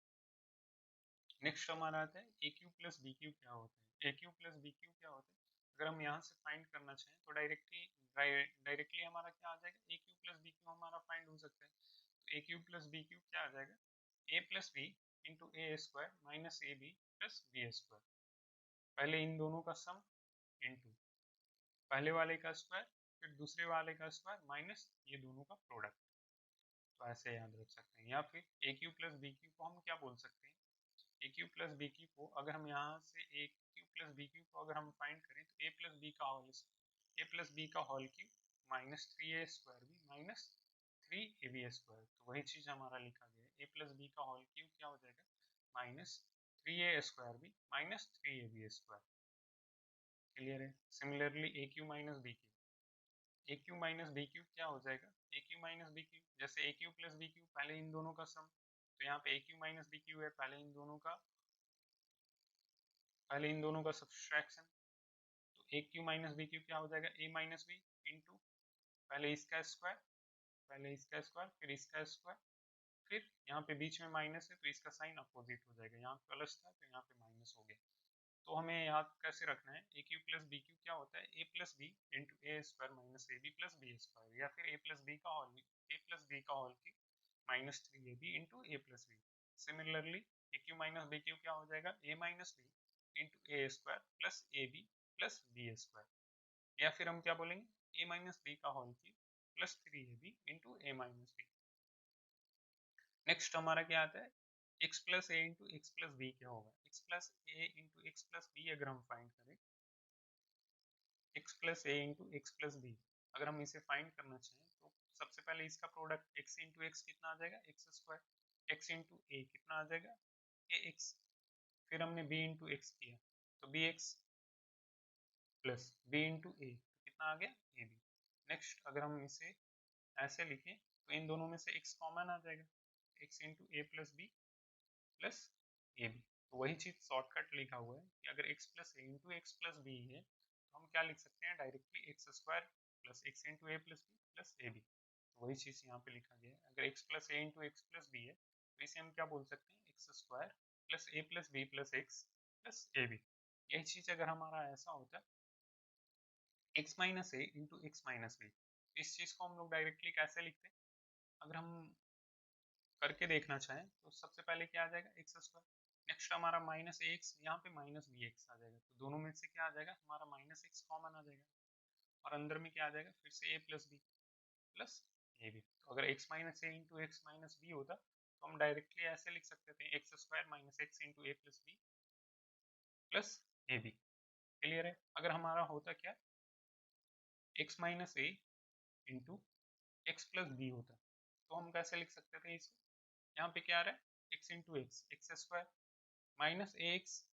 नेक्स्ट हमारा आता है a cube plus B cube क्या होता है, a cube plus B cube क्या होता है, अगर हम यहाँ से फाइंड करना चाहें तो डायरेक्टली हमारा क्या आ जाएगा, a cube plus B cube हमारा फाइंड हो सकता है, तो a cube plus B cube क्या आ जाएगा, ए plus B into A square minus A B plus B square. पहले इन दोनों का सम इंटू पहले वाले का स्क्वायर फिर दूसरे वाले का स्क्वायर माइनस ये दोनों का प्रोडक्ट, तो ऐसे याद रख सकते हैं। या फिर A cube plus B cube को हम क्या बोल सकते हैं, A cube plus B cube को अगर हम यहाँ से A cube plus B cube को अगर हम फाइंड करें तो ए प्लस बी का whole cube minus 3a square B minus 3ab square, तो वही चीज हमारा लिखा गया है, ए प्लस बी का होल क्यू क्या हो जाएगा minus 3a square B minus 3ab square. Clear है। Similarly a cube minus B Q, A cube minus B cube क्या हो जाएगा, a cube minus B Q जैसे ए क्यू प्लस बी क्यू पहले इन दोनों का सम, तो यहाँ पे ए क्यू माइनस बी क्यू है पहले इन दोनों का सब्सट्रैक्शन, तो a cube minus B cube क्या हो जाएगा ए माइनस बी इंटू पहले इसका स्क्वायर फिर इसका स्क्वायर, फिर यहाँ पे बीच में माइनस है तो इसका साइन अपोजिट हो जाएगा, यहाँ पे प्लस था तो यहाँ पे माइनस हो गया। तो हमें याद कैसे रखना है, a cube plus B cube क्या होता है ए plus B into A square minus A B plus B square, या फिर ए प्लस बी का होल की minus 3ab into A plus b. Similarly a cube minus B cube क्या हो जाएगा ए minus B into A square plus A B plus B square, या फिर हम क्या बोलेंगे ए माइनस बी का होल की प्लस 3ab इंटू ए माइनस बी। नेक्स्ट हमारा क्या आता है x plus A into x plus B क्या होगा, x plus A into x plus B अगर हम फाइंड करें, x plus A into x plus B अगर हम इसे फाइंड करना चाहें तो सबसे पहले इसका प्रोडक्ट x इंटू एक्स कितना आ जाएगा x square, x into a कितना आ जाएगा ए एक्स, फिर हमने बी इंटू एक्स किया तो b x plus B into a, कितना आ गया ए बी। नेक्स्ट अगर हम इसे ऐसे लिखें तो इन दोनों में से एक्स कॉमन आ जाएगा, x into A plus B plus A B. तो वही चीज शॉर्टकट लिखा हुआ है कि अगर x plus A into x plus B है तो हम क्या लिख सकते हैं directly x square plus x into A plus B plus A B. तो वही चीज यहाँ पे लिखा गया है, अगर x plus A into x plus B है तो इसे हम क्या बोल सकते हैं x square plus A plus B plus x plus A B. यही चीज अगर हमारा ऐसा होता एक्स माइनस ए इंटू एक्स माइनस बी, इस चीज को हम लोग डायरेक्टली कैसे लिखते हैं, अगर हम करके देखना चाहें तो सबसे पहले क्या आ जाएगा एक्स स्क्वायर, नेक्स्ट हमारा माइनस एक्स, यहाँ पे माइनस बी एक्स आ जाएगा, तो दोनों में से क्या आ जाएगा हमारा माइनस एक्स कॉमन आ जाएगा, और अंदर में क्या आ जाएगा फिर से a plus B plus A B. तो अगर एक्स माइनस ए इंटू एक्स माइनस बी होता तो हम डायरेक्टली ऐसे लिख सकते थे x square minus x into ए प्लस बी प्लस ए बी। क्लियर है। अगर हमारा होता क्या एक्स माइनस ए इंटू एक्स प्लस बी होता तो हम कैसे लिख सकते थे इसको, यहाँ पे क्या आ रहा है x into x, x square minus A x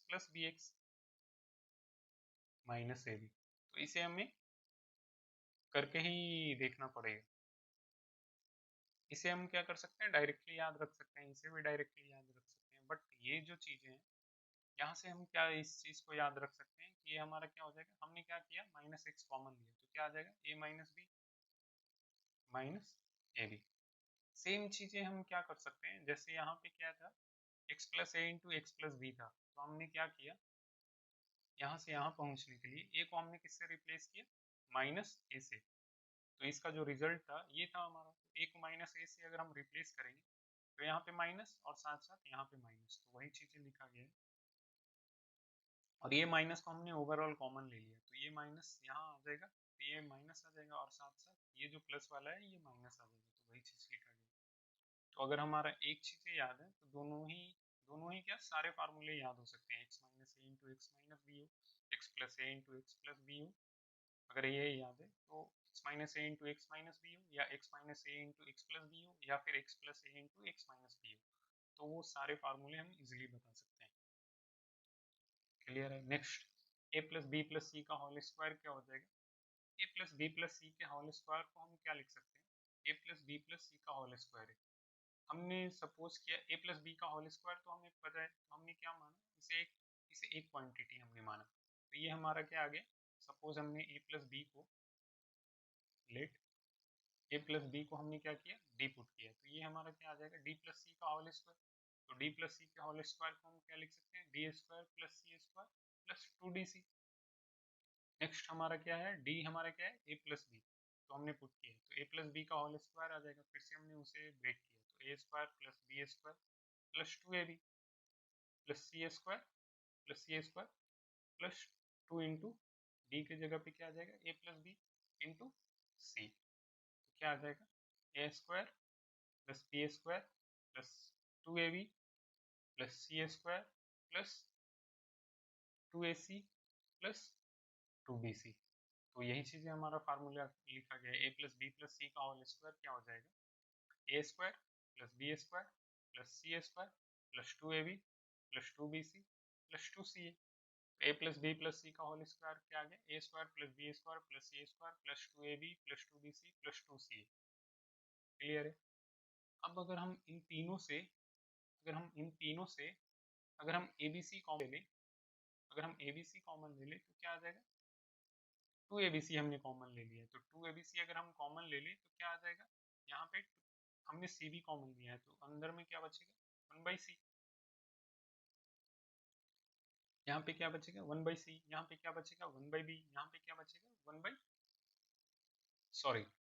plus B x minus A B. तो इसे हमें करके ही देखना पड़ेगा, इसे हम क्या कर सकते हैं डायरेक्टली याद रख सकते हैं, इसे भी डायरेक्टली याद रख सकते हैं, बट ये जो चीजें हैं यहाँ से हम क्या इस चीज को याद रख सकते हैं कि ये हमारा क्या हो जाएगा, हमने क्या किया माइनस एक्स कॉमन लिया तो क्या आ जाएगा ए माइनस बी माइनस ए बी। सेम चीजें हम क्या कर सकते हैं, जैसे यहाँ पे क्या था x plus A into x plus B था, तो हमने क्या किया यहाँ से यहाँ पहुंचने के लिए ए को हमने किससे रिप्लेस किया माइनस ए से, तो इसका जो रिजल्ट था ये था हमारा, तो ए को माइनस ए से अगर हम रिप्लेस करेंगे तो यहाँ पे माइनस और साथ साथ यहाँ पे माइनस, तो वही चीजें लिखा गया है, और ये माइनस को हमने ओवरऑल कॉमन ले लिया तो ये माइनस यहाँ आ जाएगा, तो ये माइनस आ जाएगा और साथ साथ ये जो प्लस वाला है ये माइनस आ जाएगा, तो वही चीज लिखा गया। तो अगर हमारा एक चीजें याद है तो दोनों ही क्या सारे फार्मूले याद हो सकते हैं, एक्स माइनस ए इंटू एक्स माइनस बी हो, x plus A into x plus B हो, अगर ये याद है तो एक्स माइनस ए इंटू एक्स माइनस बी हो या एक्स माइनस ए इंटू एक्स प्लस बी हो या फिर x plus A into x minus B हो, तो वो सारे फार्मूले हम इजिली बता सकते हैं। क्लियर है। नेक्स्ट ए प्लस बी प्लस सी का होल स्क्वायर क्या हो जाएगा, ए प्लस बी प्लस सी के होल स्क्वायर को हम क्या लिख सकते हैं ए प्लस बी प्लस सी का होल स्क्वायर है। हमने सपोज किया ए प्लस बी का होल स्क्वायर तो हमें पता है, तो हमने क्या माना इसे एक क्वांटिटी हमने माना, तो ये हमारा क्या आ गया, सपोज हमने ए प्लस बी को लेट ए प्लस बी को हमने क्या किया डी पुट किया, तो ये हमारा क्या आ जाएगा डी प्लस सी का होल स्क्वायर, तो डी प्लस सी के होल स्क्वायर को हम क्या लिख सकते हैं डी स्क्वायर प्लस सी square plus two d c. Next हमारा क्या है डी हमारा क्या है ए प्लस बी, तो हमने पुट किया तो ए प्लस बी का होल स्क्वायर आ जाएगा, फिर से हमने उसे ब्रेक किया तो ए square plus B square plus two A B plus C square plus two into D के जगह पे क्या आ जाएगा ए प्लस बी इंटू सी, तो क्या आ जाएगा A square plus B square plus two A B plus C square plus two A C plus two B सी। तो यही चीजें हमारा फार्मूला लिखा गया है, ए प्लस बी प्लस सी का होल स्क्वायर क्या हो जाएगा A square plus B square plus C square plus two A B plus two B C plus two C A. A plus B plus सी का होल स्क्वायर क्या आ गया ए square plus B square plus C square plus two A B plus two B C plus two C A. Clear है। अब अगर हम ए बी सी कॉमन ले लें, अगर हम ए बी सी कॉमन ले लें तो क्या आ जाएगा टू ए बी सी हमने कॉमन ले लिया, तो टू ए बी सी अगर हम कॉमन ले लें तो क्या आ जाएगा, यहाँ पे हमने सी भी कॉमन लिया है तो अंदर में क्या बचेगा वन बाई सी, यहाँ पे क्या बचेगा वन बाई सी, यहाँ पे क्या बचेगा वन बाई बी, यहाँ पे क्या बचेगा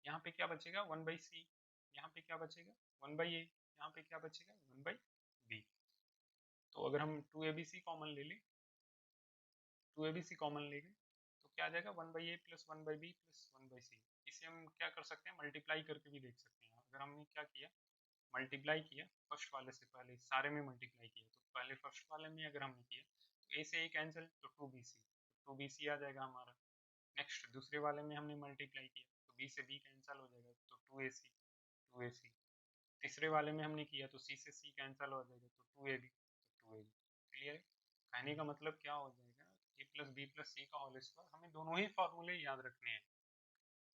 यहाँ पे क्या बचेगा वन बाई सी, यहाँ पे क्या बचेगा वन बाई ए, यहाँ पे क्या बचेगा वन बाई बी। तो अगर हम two A B C common ले लें, two A B C common ले लें तो क्या आ जाएगा one by A plus one by B plus one by C. इसे हम क्या कर सकते हैं मल्टीप्लाई करके भी देख सकते हैं, अगर हमने क्या किया मल्टीप्लाई किया फर्स्ट वाले से, पहले सारे में मल्टीप्लाई किया तो पहले फर्स्ट वाले में अगर हमने किया तो ए से ए कैंसिल तो two B C, two B C आ जाएगा हमारा। नेक्स्ट दूसरे वाले में हमने मल्टीप्लाई किया तो बी से बी कैंसिल हो जाएगा तो टू ए सी, तीसरे वाले में हमने किया तो सी से सी कैंसिल हो जाएगा, तो 2ab, तो 2ab। क्लियर है? कहने का मतलब क्या हो जाएगा, a प्लस बी प्लस सी का होल स्क्वायर। हमें दोनों ही फार्मूले याद रखने हैं,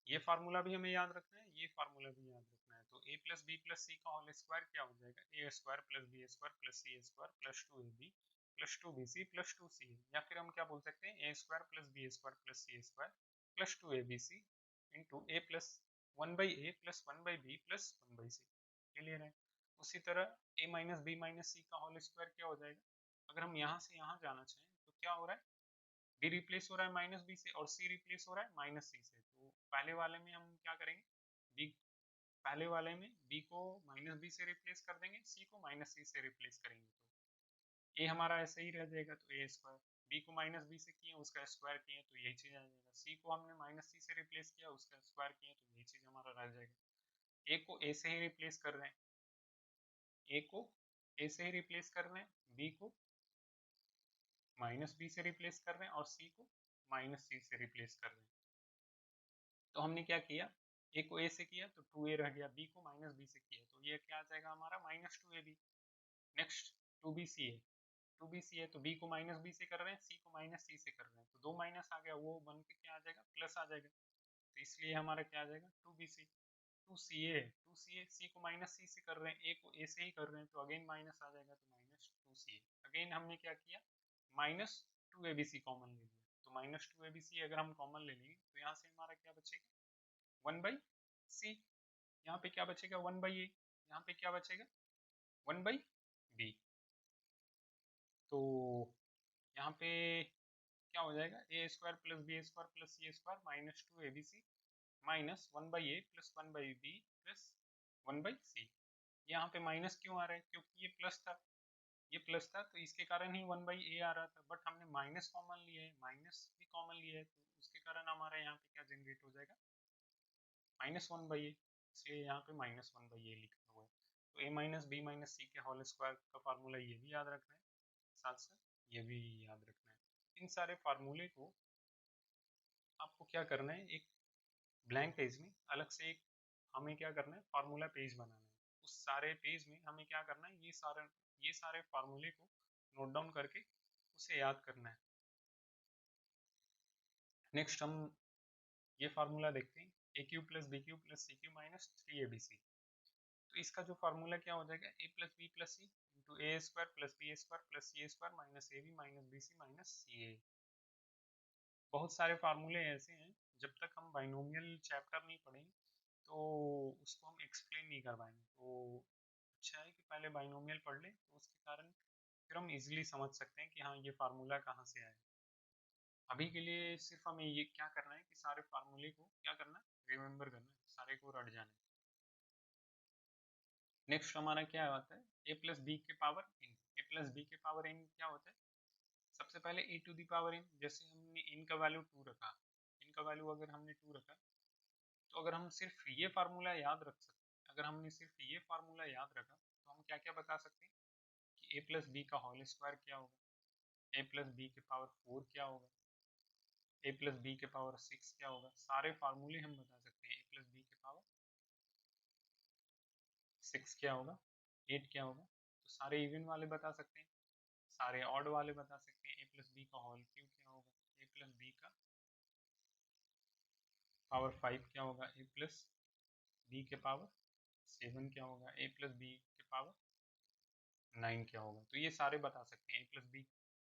ये फार्मूला भी हमें याद रखना है, ये फार्मूला भी याद रखना है। तो a प्लस बी प्लस सी का होल स्क्वायर क्या हो जाएगा, A square plus B square plus C square plus 2ab plus 2bc plus 2c। या फिर हम क्या बोल सकते हैं, ए square plus B square plus सी स्क्वायर प्लस 2abc इंटू ए plus 1/a plus 1/b plus 1/c। Clear है? उसी तरह a minus B minus C का होल स्क्वायर क्या हो जाएगा, अगर हम यहाँ से यहाँ जाना चाहें तो क्या हो रहा है, बी रिप्लेस हो रहा है माइनस बी से और सी रिप्लेस हो रहा है माइनस सी से। तो पहले वाले में हम क्या करेंगे, बी, पहले वाले में बी को माइनस बी से रिप्लेस कर देंगे, सी को माइनस सी से रिप्लेस करेंगे, तो ए हमारा ऐसे ही रह जाएगा, तो ए स्क्वायर। बी को माइनस बी से किए उसका स्क्वायर किए तो यही चीज आ जाएगा। सी को हमने माइनस सी से रिप्लेस किया उसका स्क्वायर किए तो यही चीज हमारा रह जाएगा। ए को ए से ही रिप्लेस कर रहे हैं, ए को ए से ही रिप्लेस कर रहे हैं, बी को माइनस बी से रिप्लेस कर रहे हैं और सी को माइनस सी से रिप्लेस कर रहे हैं। तो हमने क्या किया, ए को ए से किया तो 2a रह गया, बी को माइनस बी से किया तो ये क्या आ जाएगा हमारा माइनस 2ab। नेक्स्ट 2bc है, 2bc है तो बी को माइनस बी से कर रहे हैं, सी को माइनस सी से कर रहे हैं, तो दो माइनस आ गया, वो बन के क्या आ जाएगा, प्लस आ जाएगा। तो इसलिए हमारा क्या आ जाएगा 2bc। 2ca है, 2ca सी को माइनस सी से कर रहे हैं, ए को ए से ही कर रहे हैं तो अगेन माइनस आ जाएगा, तो माइनस 2ca। अगेन हमने क्या किया, माइनस 2abc कॉमन ले लिया, तो माइनस 2abc अगर हम कॉमन ले लेंगे तो यहाँ से हमारा क्या बचेगा, 1/c। यहाँ पे क्या बचेगा 1/a, यहाँ पे क्या बचेगा 1/b। तो यहाँ पे क्या हो जाएगा, A square plus B square plus C square minus 2abc minus 1/a plus 1/b plus 1/c। यहाँ पे माइनस क्यों आ रहा है, क्योंकि ये प्लस था, ये प्लस था तो इसके कारण ही 1/a आ रहा था, बट हमने माइनस कॉमन लिया है, माइनस भी कॉमन लिया है तो उसके कारण हमारा यहाँ पे क्या जनरेट हो जाएगा, -1/a। इसलिए यहाँ पे -1/a लिखा हुआ है। तो a माइनस बी माइनस सी के होल स्क्वायर का फार्मूला ये भी याद रखना है, साथ साथ ये भी याद रखना है। इन सारे फार्मूले को आपको क्या करना है, एक ब्लैंक पेज में अलग से एक हमें क्या करना है, फार्मूला पेज बनाना है। उस सारे पेज में हमें क्या करना है, ये सारे फार्मूले को नोट डाउन करके उसे याद करना है। नेक्स्ट हम ये फार्मूला देखते हैं, A cube plus B cube plus C cube minus 3abc। तो इसका जो फार्मूला क्या हो जाएगा, ए plus B plus C into A square plus B square plus C square minus A B minus B C minus C A. बहुत सारे फार्मूले ऐसे हैं, जब तक हम बाइनोमियल चैप्टर नहीं पढ़ेंगे तो उसको हम एक्सप्लेन नहीं कर पाएंगे। तो अच्छा है कि पहले बाइनोमियल पढ़ लें, तो उसके कारण फिर हम इजीली समझ सकते हैं कि हाँ ये फार्मूला कहाँ से आया। अभी के लिए सिर्फ हमें ये क्या करना है कि सारे फार्मूले को क्या करना है, रिमेम्बर करना है, सारे को रट जाना है। नेक्स्ट हमारा क्या आता है, ए प्लस बी के power n। A plus B के पावर n क्या होता है, सबसे पहले e to the power n। जैसे हमने n का वैल्यू 2 रखा, n का वैल्यू अगर हमने 2 रखा तो अगर हम सिर्फ ये फार्मूला याद रख सकते, अगर हमने सिर्फ ये फार्मूला याद रखा तो हम क्या क्या बता सकते हैं कि ए प्लस बी का होल स्क्वायर क्या होगा, ए प्लस बी के पावर 4 क्या होगा, ए प्लस बी के पावर 6 क्या होगा। सारे फार्मूले हम बता सकते हैं, ए प्लस बी के पावर 6 क्या होगा, 8 क्या होगा। तो सारे इवन वाले बता सकते हैं, सारे ऑड वाले बता सकते हैं। ए प्लस बी का होल क्यूब क्या होगा, ए प्लस बी का पावर 5 क्या होगा, ए प्लस बी के पावर 7 क्या होगा, ए प्लस बी के पावर 9 क्या होगा। तो ये सारे बता सकते हैं, ए प्लस बी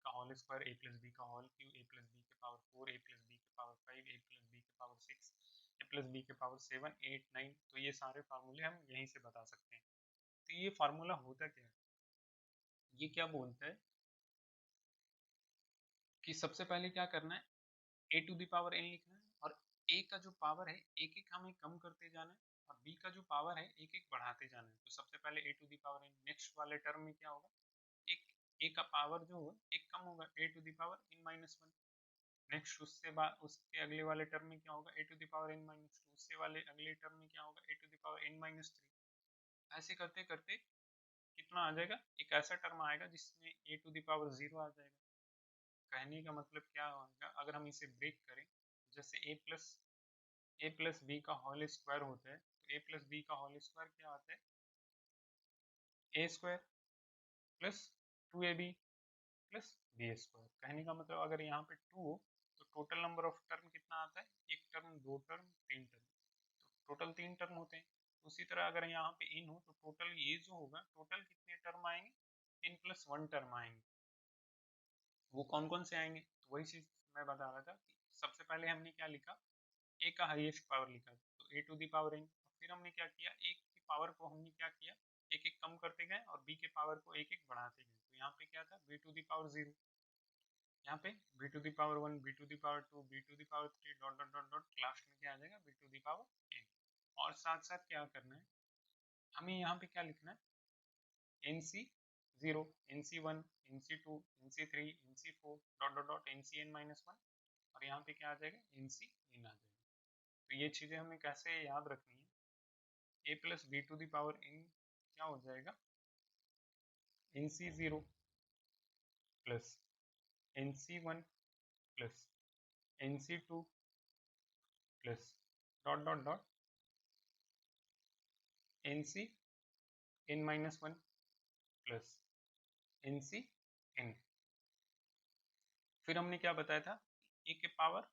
का होल स्क्वायर, ए प्लस बी का होल क्यूब, ए प्लस बी के पावर 4, ए प्लस बी के पावर 5, ए प्लस बी के पावर 6, ए प्लस बी के पावर 7, 8, 9। तो ये सारे फार्मूले हम यहीं से बता सकते हैं। तो ये फार्मूला होता क्या है, ये क्या बोलता है कि सबसे पहले क्या करना है, A to the power N लिखना है और ए का जो पावर है एक एक हमें कम करते जाना है और बी का जो पावर है एक एक बढ़ाते जाना है। तो सबसे पहले A to the power N, next वाले टर्म में क्या होगा, एक ए का पावर जो होगा एक कम होगा, A to the power N minus 1। Next उससे बाद उसके अगले वाले टर्म में क्या होगा, A to the power N minus 2। उससे वाले अगले टर्म में क्या होगा, A to the power N minus 3। ऐसे करते करते कितना आ जाएगा, एक ऐसा टर्म आएगा जिसमें ए टू द पावर 0 आ जाएगा। कहने का मतलब क्या होगा, अगर हम इसे ब्रेक करें, जैसे ए प्लस बी का होल स्क्वायर होता है, तो ए प्लस बी का होल स्क्वायर क्या आता है, A square plus 2ab plus B square. कहने का मतलब अगर यहाँ पे 2 हो तो टोटल नंबर ऑफ टर्म कितना आता है, एक टर्म, दो टर्म, तीन टर्म, तो टोटल तीन टर्म होते हैं। उसी तरह अगर यहाँ पे इन हो तो टोटल ये जो होगा, टोटल कितने टर्म आएंगे, इन प्लस वन टर्म आएंगे। वो कौन कौन से आएंगे, तो वही चीज मैं बता रहा था कि सबसे पहले हमने क्या लिखा, ए का हाईएस्ट पावर लिखा, तो A to the power N. फिर हमने क्या किया, ए की पावर को हमने क्या किया, एक एक कम करते गए और बी के पावर को एक एक बढ़ाते गए। तो यहाँ पे क्या था, B to the power zero, यहाँ पे B to the power one, B to the power two, B to the power three, dot dot dot dot, last में क्या आ जाएगा, B to the power N. और साथ साथ क्या करना है, हमें यहाँ पे क्या लिखना है, N C zero, N C one, N C two, N C three, N C four, dot dot dot, N C N minus one, और यहाँ पे क्या आ जाएगा, एन सी एन आ जाएगा। तो ये चीजें हमें कैसे याद रखनी है, ए plus B to the power N क्या हो जाएगा, N C zero plus N C one plus N C two plus dot dot dot N C N minus one plus N C N. फिर हमने क्या बताया था, ए के पावर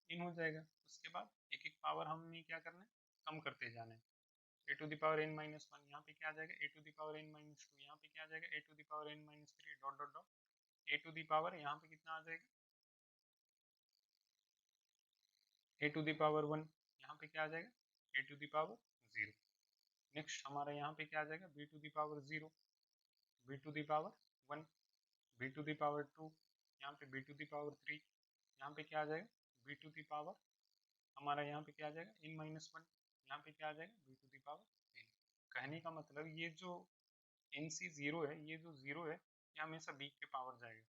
इन हो जाएगा, उसके बाद एक एक पावर हमने क्या करना है, कम करते जाना है। A to the power N minus one, यहाँ पे क्या आ जाएगा, A to the power N minus two, यहाँ पे क्या आ जाएगा, A to the power N minus three, dot dot dot, A to the power यहाँ पे कितना आ जाएगा, A to the power one, यहाँ पे क्या आ जाएगा, A to the power zero. Next हमारा यहाँ पे क्या आ जाएगा, B to the power zero, B to the power one, B to the power two, यहाँ पे B to the power three, यहाँ पे क्या आ जाएगा, बी टू द पावर हमारा यहाँ पे क्या आ जाएगा, इन माइनस वन, यहाँ पे क्या आ जाएगा, B to the power N. कहने का मतलब ये जो एन सी जीरो है, ये जो जीरो है ये हमेशा बी के पावर जाएगा।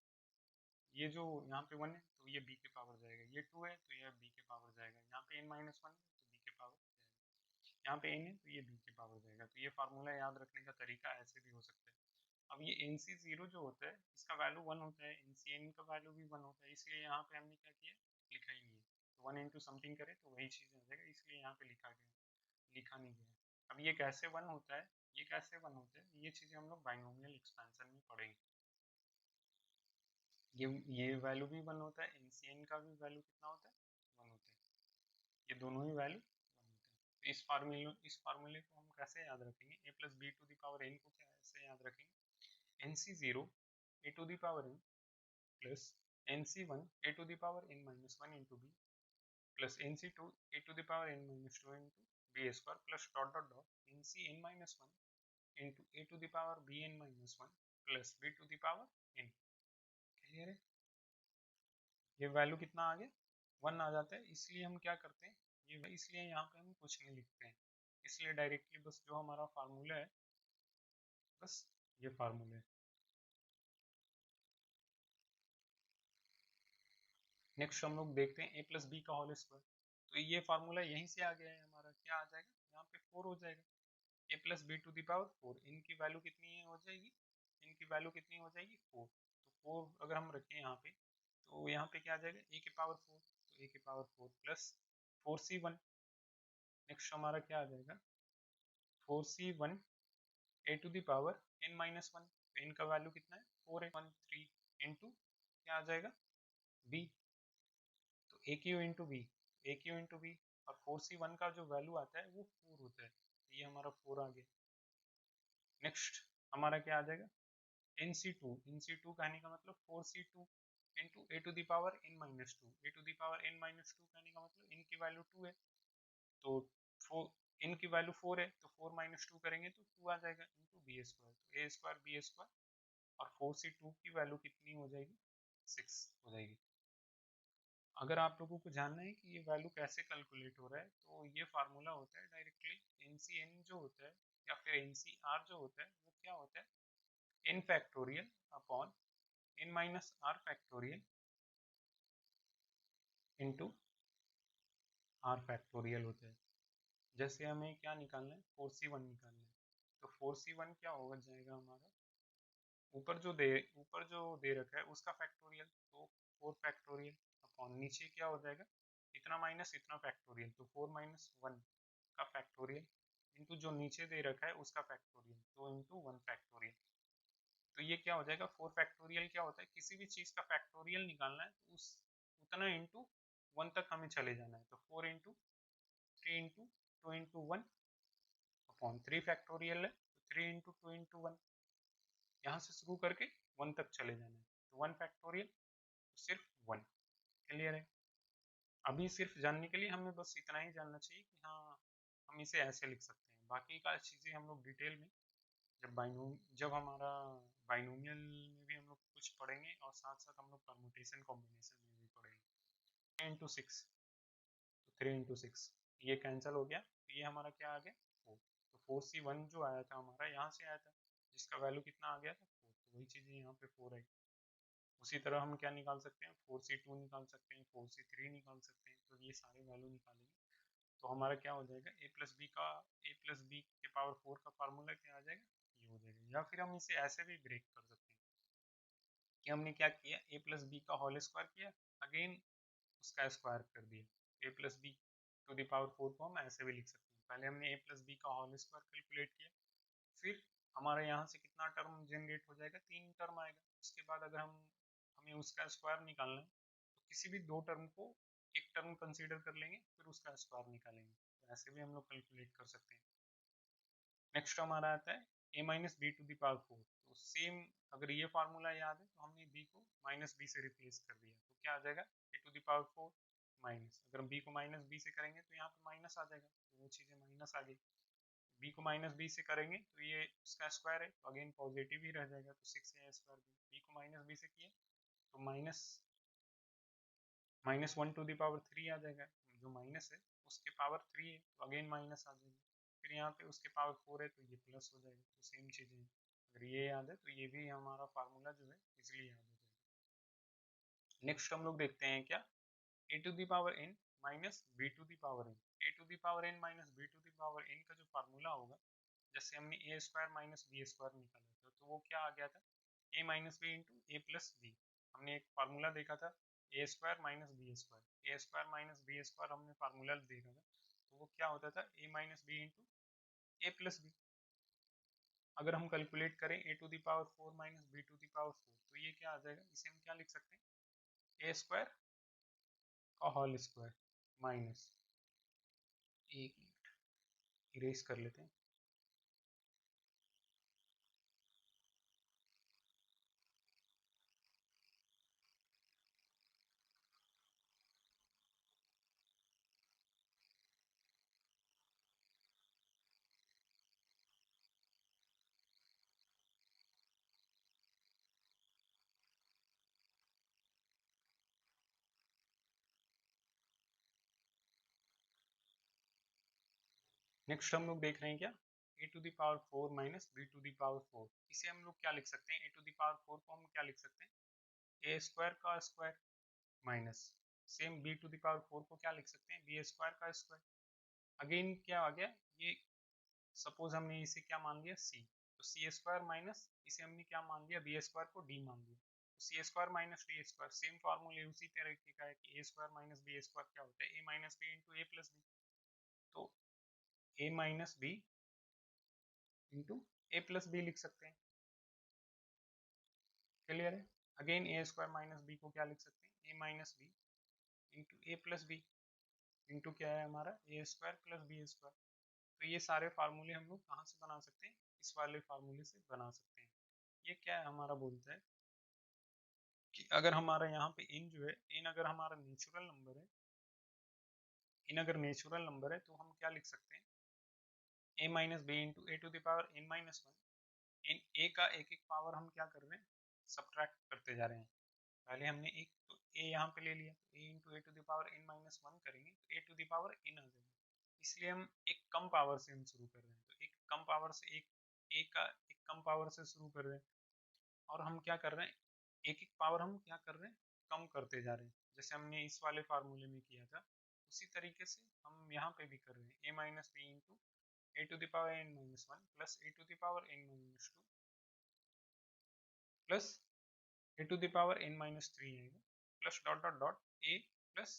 ये जो यहाँ पे वन है तो ये बी के पावर जाएगा, ये टू है तो ये बी के पावर जाएगा, यहाँ पे एन माइनस वन है तो बी के पावर जाएगा, यहाँ पे एन है तो ये बी के पावर जाएगा। तो ये फार्मूला याद रखने का तरीका ऐसे भी हो सकता है। अब ये एन सी जीरो जो होता है इसका वैल्यू वन होता है, एन सी एन का वैल्यू भी वन होता है, इसलिए यहाँ पे हमने क्या किया, लिखा ही नहीं है। तो वन इंटू समथिंग करे तो वही चीज़ आ जाएगा, इसलिए यहाँ पे लिखा गया, लिखा नहीं गया। अब ये कैसे वन होता है, ये कैसे वन होता है, ये चीज़ें हम लोग बाइनोमियल एक्सपेंशन में पढ़ेंगे। ये वैल्यू भी वन होता है, एन का भी वैल्यू कितना होता है, वन होता है, ये दोनों ही वैल्यू वन होते हैं। तो इस फार्मूले को हम कैसे याद रखेंगे, A plus B to the power N को कैसे याद रखेंगे, N C zero A to the power N plus N C one A to the power N minus one into B plus N C two A to the power N minus two into B square plus dot dot dot N C N minus one into A to the power B N minus one plus B to the power N. Clear है, ये वैल्यू कितना आ गया, वन आ जाता है। इसलिए हम क्या करते हैं, ये इसलिए यहाँ पे हम कुछ नहीं लिखते हैं, इसलिए डायरेक्टली बस जो हमारा फार्मूला है, बस ये फार्मूला है। नेक्स्ट हम लोग देखते हैं ए प्लस बी का होल स्क्वायर। तो ये फार्मूला यहीं से आ गया है हमारा, क्या आ जाएगा, यहाँ पे फोर हो जाएगा, ए plus B to the power four, इनकी वैल्यू कितनी हो जाएगी, इनकी वैल्यू कितनी हो जाएगी, फोर। तो फोर अगर हम रखें यहाँ पे तो यहाँ पे क्या आ जाएगा, ए के पावर फोर, तो ए के power four plus four C one. Next हमारा क्या आ जाएगा, four C one A to the power N minus one, तो इनका वैल्यू कितना है, फोर है, वन थ्री इंटू क्या आ जाएगा, बी, तो a Q into B, A Q into B, और फोर सी वन का जो वैल्यू आता है वो फोर होता है, तो ये हमारा फोर आ गया। नेक्स्ट हमारा क्या आ जाएगा, N C two, N C two कहने का मतलब four C two into A to the power N minus two, A to the power N minus two कहने का मतलब इनकी वैल्यू टू है, तो फोर, इनकी वैल्यू फोर है तो फोर माइनस टू करेंगे तो टू आ जाएगा इंटू बी स्क्वायर, तो ए स्क्वायर बी स्क्वायर, और फोर सी टू की वैल्यू कितनी हो जाएगी, सिक्स हो जाएगी। अगर आप लोगों को जानना है कि ये वैल्यू कैसे कैलकुलेट हो रहा है, तो ये फार्मूला होता है डायरेक्टली, एन सी एन जो होता है या फिर एन सी आर जो होता है वो क्या होता है, N factorial upon N minus R factorial into R factorial होता है। जैसे हमें क्या निकालना है, फोर सी वन निकालना है, तो फोर सी वन क्या होगा जाएगा हमारा, ऊपर जो दे रखा है उसका फैक्टोरियल, तो फोर फैक्टोरियल अपॉन नीचे क्या हो जाएगा, इतना माइनस इतना फैक्टोरियल, तो फोर माइनस वन का फैक्टोरियल इंटू जो नीचे दे रखा है उसका फैक्टोरियल, तो इंटू 1 फैक्टोरियल। तो ये क्या हो जाएगा, 4 फैक्टोरियल क्या होता है, किसी भी चीज का फैक्टोरियल निकालना है तो उस उतना इंटू 1 तक हमें चले जाना है। तो 4 into 3 into 2 into 1 upon 3 factorial है, तो 3 इंटू 2 इंटू 1, यहाँ से शुरू करके 1 तक चले जाना है। तो 1 फैक्टोरियल, तो सिर्फ 1। क्लियर है। अभी सिर्फ जानने के लिए हमें बस इतना ही जानना चाहिए कि हाँ हम इसे ऐसे लिख सकते हैं। बाकी का चीज़ें हम लोग डिटेल में जब हमारा बाइनोमियल में भी हम लोग कुछ पढ़ेंगे, और साथ साथ हम लोग परमुटेशन कॉम्बिनेशन में भी पढ़ेंगे। 3 इंटू 6, तो 3 इंटू 6 ये कैंसिल हो गया, तो ये हमारा क्या आ गया 4। तो 4C1 जो आया था हमारा यहाँ से आया था, जिसका वैल्यू कितना आ गया था 4, तो वही चीज़ें यहाँ पे 4 आई। उसी तरह हम क्या निकाल सकते हैं, 4C2 निकाल सकते हैं, 4C3 निकाल सकते हैं। तो ये सारे वैल्यू निकालेंगे तो हमारा क्या हो जाएगा, ए प्लस बी के पावर 4 का फार्मूला क्या आ जाएगा, ये हो जाएगा। या फिर हम इसे ऐसे भी ब्रेक कर सकते हैं कि हमने क्या किया, ए प्लस बी का होल स्क्वायर किया, अगेन उसका स्क्वायर कर दिया। A plus B to the power 4 को हम ऐसे भी लिख सकते हैं। पहले हमने ए प्लस बी का होल स्क्वायर कैलकुलेट किया, फिर हमारे यहाँ से कितना टर्म जनरेट हो जाएगा, 3 टर्म आएगा। उसके बाद अगर हमें उसका स्क्वायर निकालना है तो किसी भी 2 टर्म को एक टर्म कंसीडर कर लेंगे, फिर उसका स्क्वायर निकालेंगे। तो ऐसे भी हम लोग कैलकुलेट कर सकते हैं। नेक्स्ट हमारा आता है ए minus B to the power 4। तो सेम, अगर ये फार्मूला याद है तो हमने बी को माइनस बी से रिप्लेस कर दिया, तो क्या आ जाएगा A to the power 4 minus, अगर बी को माइनस बी से करेंगे तो यहाँ पे माइनस आ जाएगा, तो वो चीज़ें माइनस आ गई। बी को माइनस बी से करेंगे तो ये उसका स्क्वायर है, तो अगेन पॉजिटिव ही रह जाएगा, तो 6a स्क्वायर बी को माइनस बी से किए तो माइनस 1 टू द पावर 3 आ जाएगा। जो माइनस है उसके पावर 3 है, तो अगेन माइनस आ जाएगा। फिर यहाँ पे उसके पावर 4 है तो ये प्लस हो जाएगा। तो सेम चीज़ें हैं, अगर ये याद है तो ये भी हमारा फार्मूला जो है इसलिए याद हो जाएगा। नेक्स्ट हम लोग देखते हैं क्या, A to the power N minus B to the power N. A to the power N minus B to the power N का जो फार्मूला होगा, जैसे हमने A square minus B square निकाला था, तो वो क्या आ गया था, A minus B into A plus B. हमने एक फार्मूला देखा था A square minus B square, A square minus B square हमने फार्मूला देखा था, तो वो क्या होता था A minus B into A plus B. अगर हम कैलकुलेट करें A to the power 4 minus B to the power 4, तो ये क्या आ जाएगा, इसे हम क्या लिख सकते हैं, ए स्क्वायर का होल स्क्वायर माइनस, एक मिनट इरेज कर लेते हैं। नेक्स्ट हम लोग देख रहे हैं क्या, A to the power 4 minus B to the power 4। इसे हम लोग क्या लिख सकते हैं, ए टू द पावर 4 को हम क्या लिख सकते हैं, ए स्क्वायर का square minus, same B to the power 4 को क्या लिख सकते हैं, बी स्क्वायर का स्क्वायर। अगेन क्या आ गया, ये सपोज हमने इसे क्या मान लिया सी, तो सी स्क्वायर माइनस इसे हमने क्या मान लिया, बी स्क्वायर को डी मान लिया, तो C square minus D square. Same फॉर्मूले उसी तरीके का है कि A square minus B square क्या होता है, ए माइनस बी इंटू ए प्लस बी। तो ए माइनस बी इंटू ए प्लस बी लिख सकते हैं। क्लियर है। Again A square minus B को क्या लिख सकते हैं, ए माइनस बी इंटू ए प्लस बी इंटू क्या है हमारा A square plus B square. तो ये सारे फार्मूले हम लोग कहाँ से बना सकते हैं, इस वाले फार्मूले से बना सकते हैं। ये क्या है हमारा, बोलता है कि अगर हमारा यहाँ पे इन जो है, इन अगर हमारा नेचुरल नंबर है, इन अगर नेचुरल नंबर है तो हम क्या लिख सकते हैं, ए minus B into A to the power N minus one. इन ए का एक एक पावर हम क्या कर रहे हैं, सब्ट्रैक्ट करते जा रहे हैं। पहले हमने एक तो ए यहाँ पे ले लिया, तो A into A to the power N minus one करेंगे तो A to the power N आ जाएगा। इसलिए हम एक कम पावर से हम शुरू कर रहे हैं, तो एक कम पावर से एक ए का एक कम पावर से शुरू कर रहे हैं, और हम क्या कर रहे हैं, एक एक पावर हम क्या कर रहे हैं, कम करते जा रहे हैं, जैसे हमने इस वाले फार्मूले में किया था उसी तरीके से हम यहाँ पे भी कर रहे हैं। ए minus B into A to the power N minus one plus A to the power N minus two plus A to the power N minus three आएगा, plus dot dot dot A plus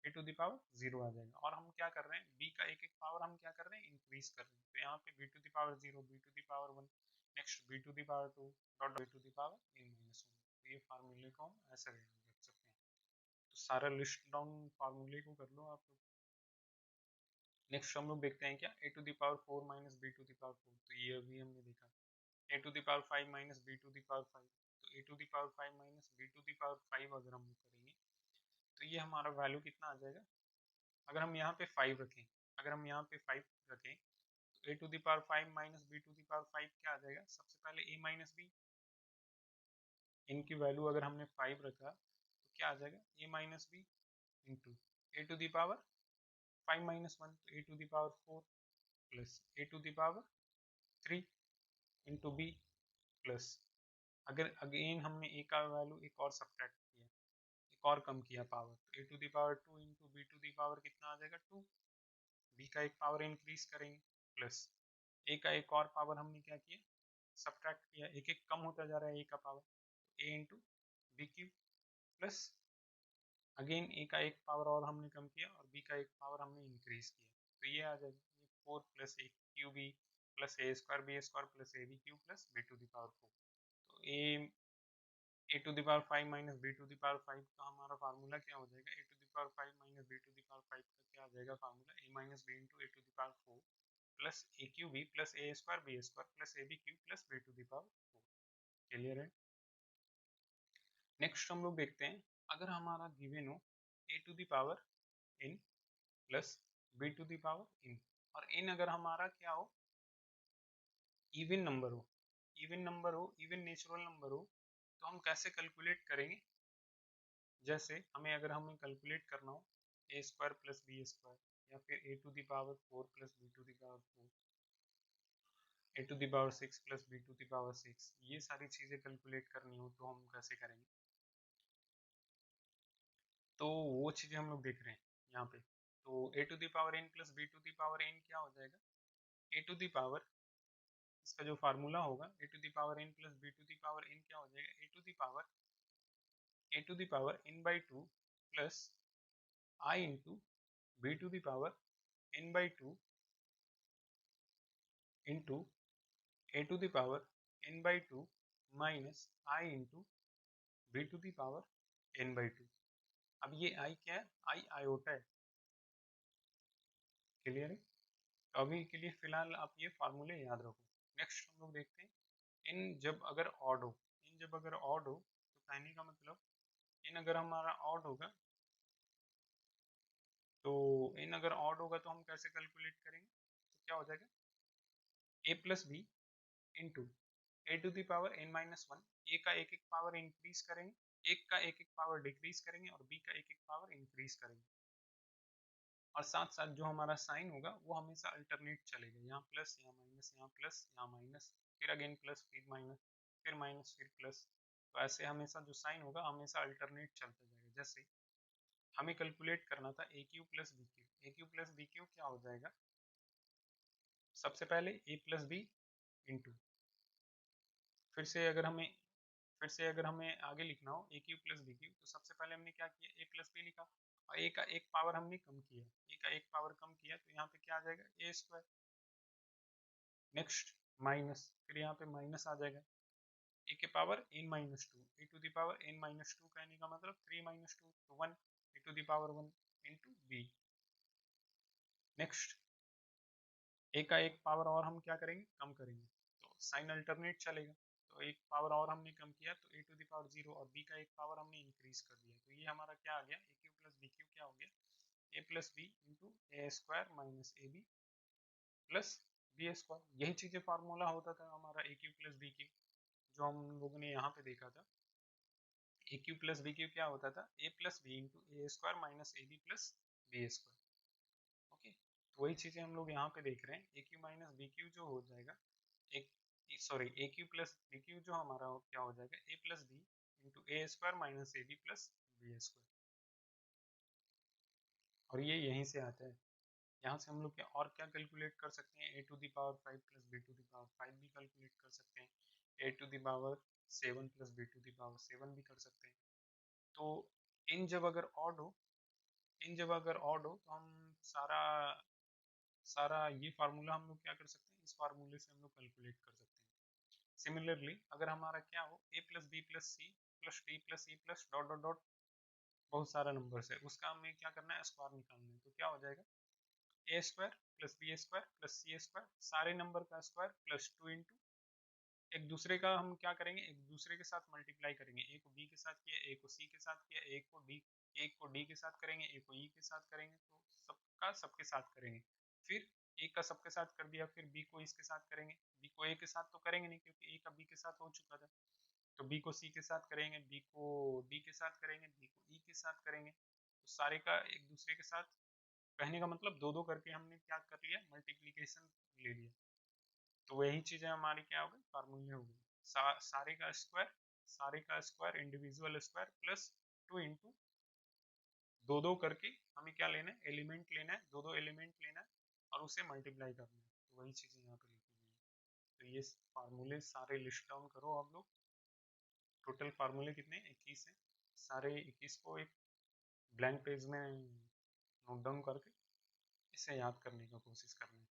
A to the power 0 आ जाएगा। और हम क्या कर रहे हैं, बी का एक एक पावर हम क्या कर रहे हैं, इंक्रीज कर रहे हैं। तो यहाँ पे B to the power 0, B to the power 1, next B to the power 2 dot B to the power n-1। तो ये फार्मूले को हम ऐसे रख सकते हैं। तो सारा लिस्ट डाउन फार्मूले को कर लो आप लोग। नेक्स्ट हम लोग देखते हैं क्या, A to the power 4 minus B to the power 4। तो ये अभी हमने देखा। A to the power 5 minus B to the power 5। तो A to the power 5 minus B to the power 5 अगर हम करेंगे तो ये हमारा वैल्यू कितना आ जाएगा। अगर हम यहाँ पे 5 रखें, अगर हम यहाँ पे 5 रखें तो A to the power 5 minus B to the power 5 क्या आ जाएगा, सबसे पहले ए माइनस बी, इनकी वैल्यू अगर हमने 5 रखा तो क्या आ जाएगा, ए minus B into A to the power 5 minus 1, तो A to the power 4 plus A to the power 3 into B plus, अगर अगेन हमने ए का वैल्यू एक और सब्ट्रैक्ट किया, एक और कम किया पावर, तो A to the power 2 into B to the power कितना आ जाएगा 2, बी का एक पावर इंक्रीज करेंगे प्लस ए का एक और पावर हमने क्या किया, सब्ट्रैक्ट किया, एक एक कम होता जा रहा है ए का power, A into B cube plus again A का एक पावर और हमने कम किया और बी का एक पावर हमने इंक्रीज किया। तो ये आ जाएगा, ये 4 plus A cube B plus A square B square plus A B cube plus B to the power 4। तो A to the power 5 minus B to the power 5 का हमारा फार्मूला क्या हो जाएगा, A to the power 5 minus B to the power 5 का क्या आ जाएगा formula, A minus B into A to the power 4 plus A cube B plus A square B square plus A B cube plus B to the power 4। Clear है। नेक्स्ट हम लोग देखते हैं, अगर हमारा गिवन हो A to the power n plus B to the power n, और n अगर हमारा क्या हो, इवन नंबर हो, इवन नंबर हो, इवन नेचुरल नंबर हो, तो हम कैसे कैलकुलेट करेंगे, जैसे हमें कैलकुलेट करना हो A square plus B square, या फिर A to the power 4 plus B to the power 4, A to the power 6 plus B to the power 6, ये सारी चीजें कैलकुलेट करनी हो तो हम कैसे करेंगे। तो वो चीजें हम लोग देख रहे हैं यहाँ पे। तो A to the power n plus B to the power n क्या हो जाएगा, ए टू द पावर, इसका जो फार्मूला होगा A to the power n plus B to the power n क्या हो जाएगा, A to the power n by 2 plus I into B to the power n by 2 into A to the power n by 2 minus I into B to the power n by 2। अब ये आई क्या है, आई आयोटा है। क्लियर है। तो अभी के लिए फिलहाल आप ये फार्मूले याद रखो। नेक्स्ट हम लोग देखते हैं, इन जब अगर ऑड हो, इन जब अगर ऑड हो तो कहने का मतलब, इन अगर हमारा ऑड होगा तो इन अगर ऑड होगा तो हम कैसे कैलकुलेट करेंगे, तो क्या हो जाएगा, ए plus B into A to the power n minus 1, A का एक एक पावर इंक्रीज करेंगे, एक का एक एक पावर डिक्रीज करेंगे और बी का एक एक पावर इंक्रीज करेंगे, और साथ साथ जो हमारा साइन होगा वो हमेशा अल्टरनेट चलेगा, यहाँ प्लस यहाँ माइनस यहाँ प्लस यहाँ माइनस फिर अगेन प्लस फिर माइनस फिर प्लस। तो ऐसे हमेशा जो साइन होगा हमेशा अल्टरनेट चलता जाएगा। जैसे हमें कैलकुलेट करना था A cube plus B Q, A cube plus B cube क्या हो जाएगा, सबसे पहले ए प्लस बी इंटू, फिर से अगर हमें आगे लिखना हो ए क्यू प्लस बी क्यू, तो सबसे पहले हमने क्या किया, ए प्लस बी लिखा और ए का एक पावर हमने कम किया, ए का एक पावर कम किया तो यहाँ पे क्या आ जाएगा, ए स्क्वायर, नेक्स्ट माइनस, फिर यहाँ पे माइनस आ जाएगा, ए के power n minus 2, A to the power n minus 2 कहने का मतलब 3 माइनस 2 तो 1, A to the power 1 into B, next A का एक पावर और हम क्या करेंगे, कम करेंगे, तो साइन अल्टरनेट चलेगा, तो एक पावर और हमने कम किया तो ए टू द पावर 0 और बी का एक पावर हमने इंक्रीज कर दिया, तो ये हमारा क्या आ गया, A cube plus B cube क्या हो गया, A plus B into A square minus A B plus B square. यही चीजें फार्मूला होता था हमारा A cube plus B cube, जो हम लोगों ने यहाँ पे देखा था। A cube plus B cube क्या होता था, A plus B into A square minus A B plus B square. Okay, तो वही चीजें हम लोग यहाँ पे देख रहे हैं, A cube minus B cube जो हो जाएगा, एक sorry A cube plus B cube जो हमारा क्या हो जाएगा, ए plus B into A square minus A B plus B square, और ये यहीं से आता है। यहाँ से हम लोग क्या और क्या कैलकुलेट कर सकते हैं, A to the power 5 plus B to the power 5 भी कैलकुलेट कर सकते हैं, A to the power 7 plus B to the power 7 भी कर सकते हैं। तो इन जब अगर ऑड हो, इन जब अगर ऑड हो तो हम सारा ये फार्मूला हम लोग क्या कर सकते हैं, इस फार्मूले से हम लोग कैलकुलेट कर सकते हैं। सिमिलरली अगर हमारा क्या हो a plus B plus C plus D plus E plus dot dot dot बहुत सारा नंबर है, उसका हमें क्या करना है, स्क्वायर निकालना है। तो क्या हो जाएगा, A square plus B square plus C square सारे नंबर का स्क्वायर प्लस 2 इंटू एक दूसरे का हम क्या करेंगे, एक दूसरे के साथ मल्टीप्लाई करेंगे। ए को बी के साथ किया, ए को सी के साथ किया, एक को डी के साथ करेंगे, ए को ई के साथ करेंगे, तो सबका सबके साथ करेंगे। फिर ए का सबके साथ कर दिया, फिर बी को इसके साथ करेंगे। बी को ए के साथ तो करेंगे नहीं क्योंकि ए का बी के साथ हो चुका था, तो बी को सी के साथ करेंगे, बी को डी के साथ करेंगे, बी को ई के साथ करेंगे। तो सारे का एक दूसरे के साथ, कहने का मतलब दो दो करके हमने क्या कर लिया, मल्टीप्लीकेशन ले लिया। तो वही चीजें हमारी क्या हो गई, फार्मूले हो गई। सारे का square individual square plus 2 into दो दो करके हमें क्या लेना है, एलिमेंट लेना है, दो दो एलिमेंट लेना है और उसे मल्टीप्लाई करना है। तो वही चीजें यहाँ पे लिखी हुई है। तो ये फार्मूले सारे लिस्ट डाउन करो आप लोग। टोटल फार्मूले कितने, 21 है। सारे 21 को एक ब्लैंक पेज में नोट डाउन करके इसे याद करने का कोशिश करना है।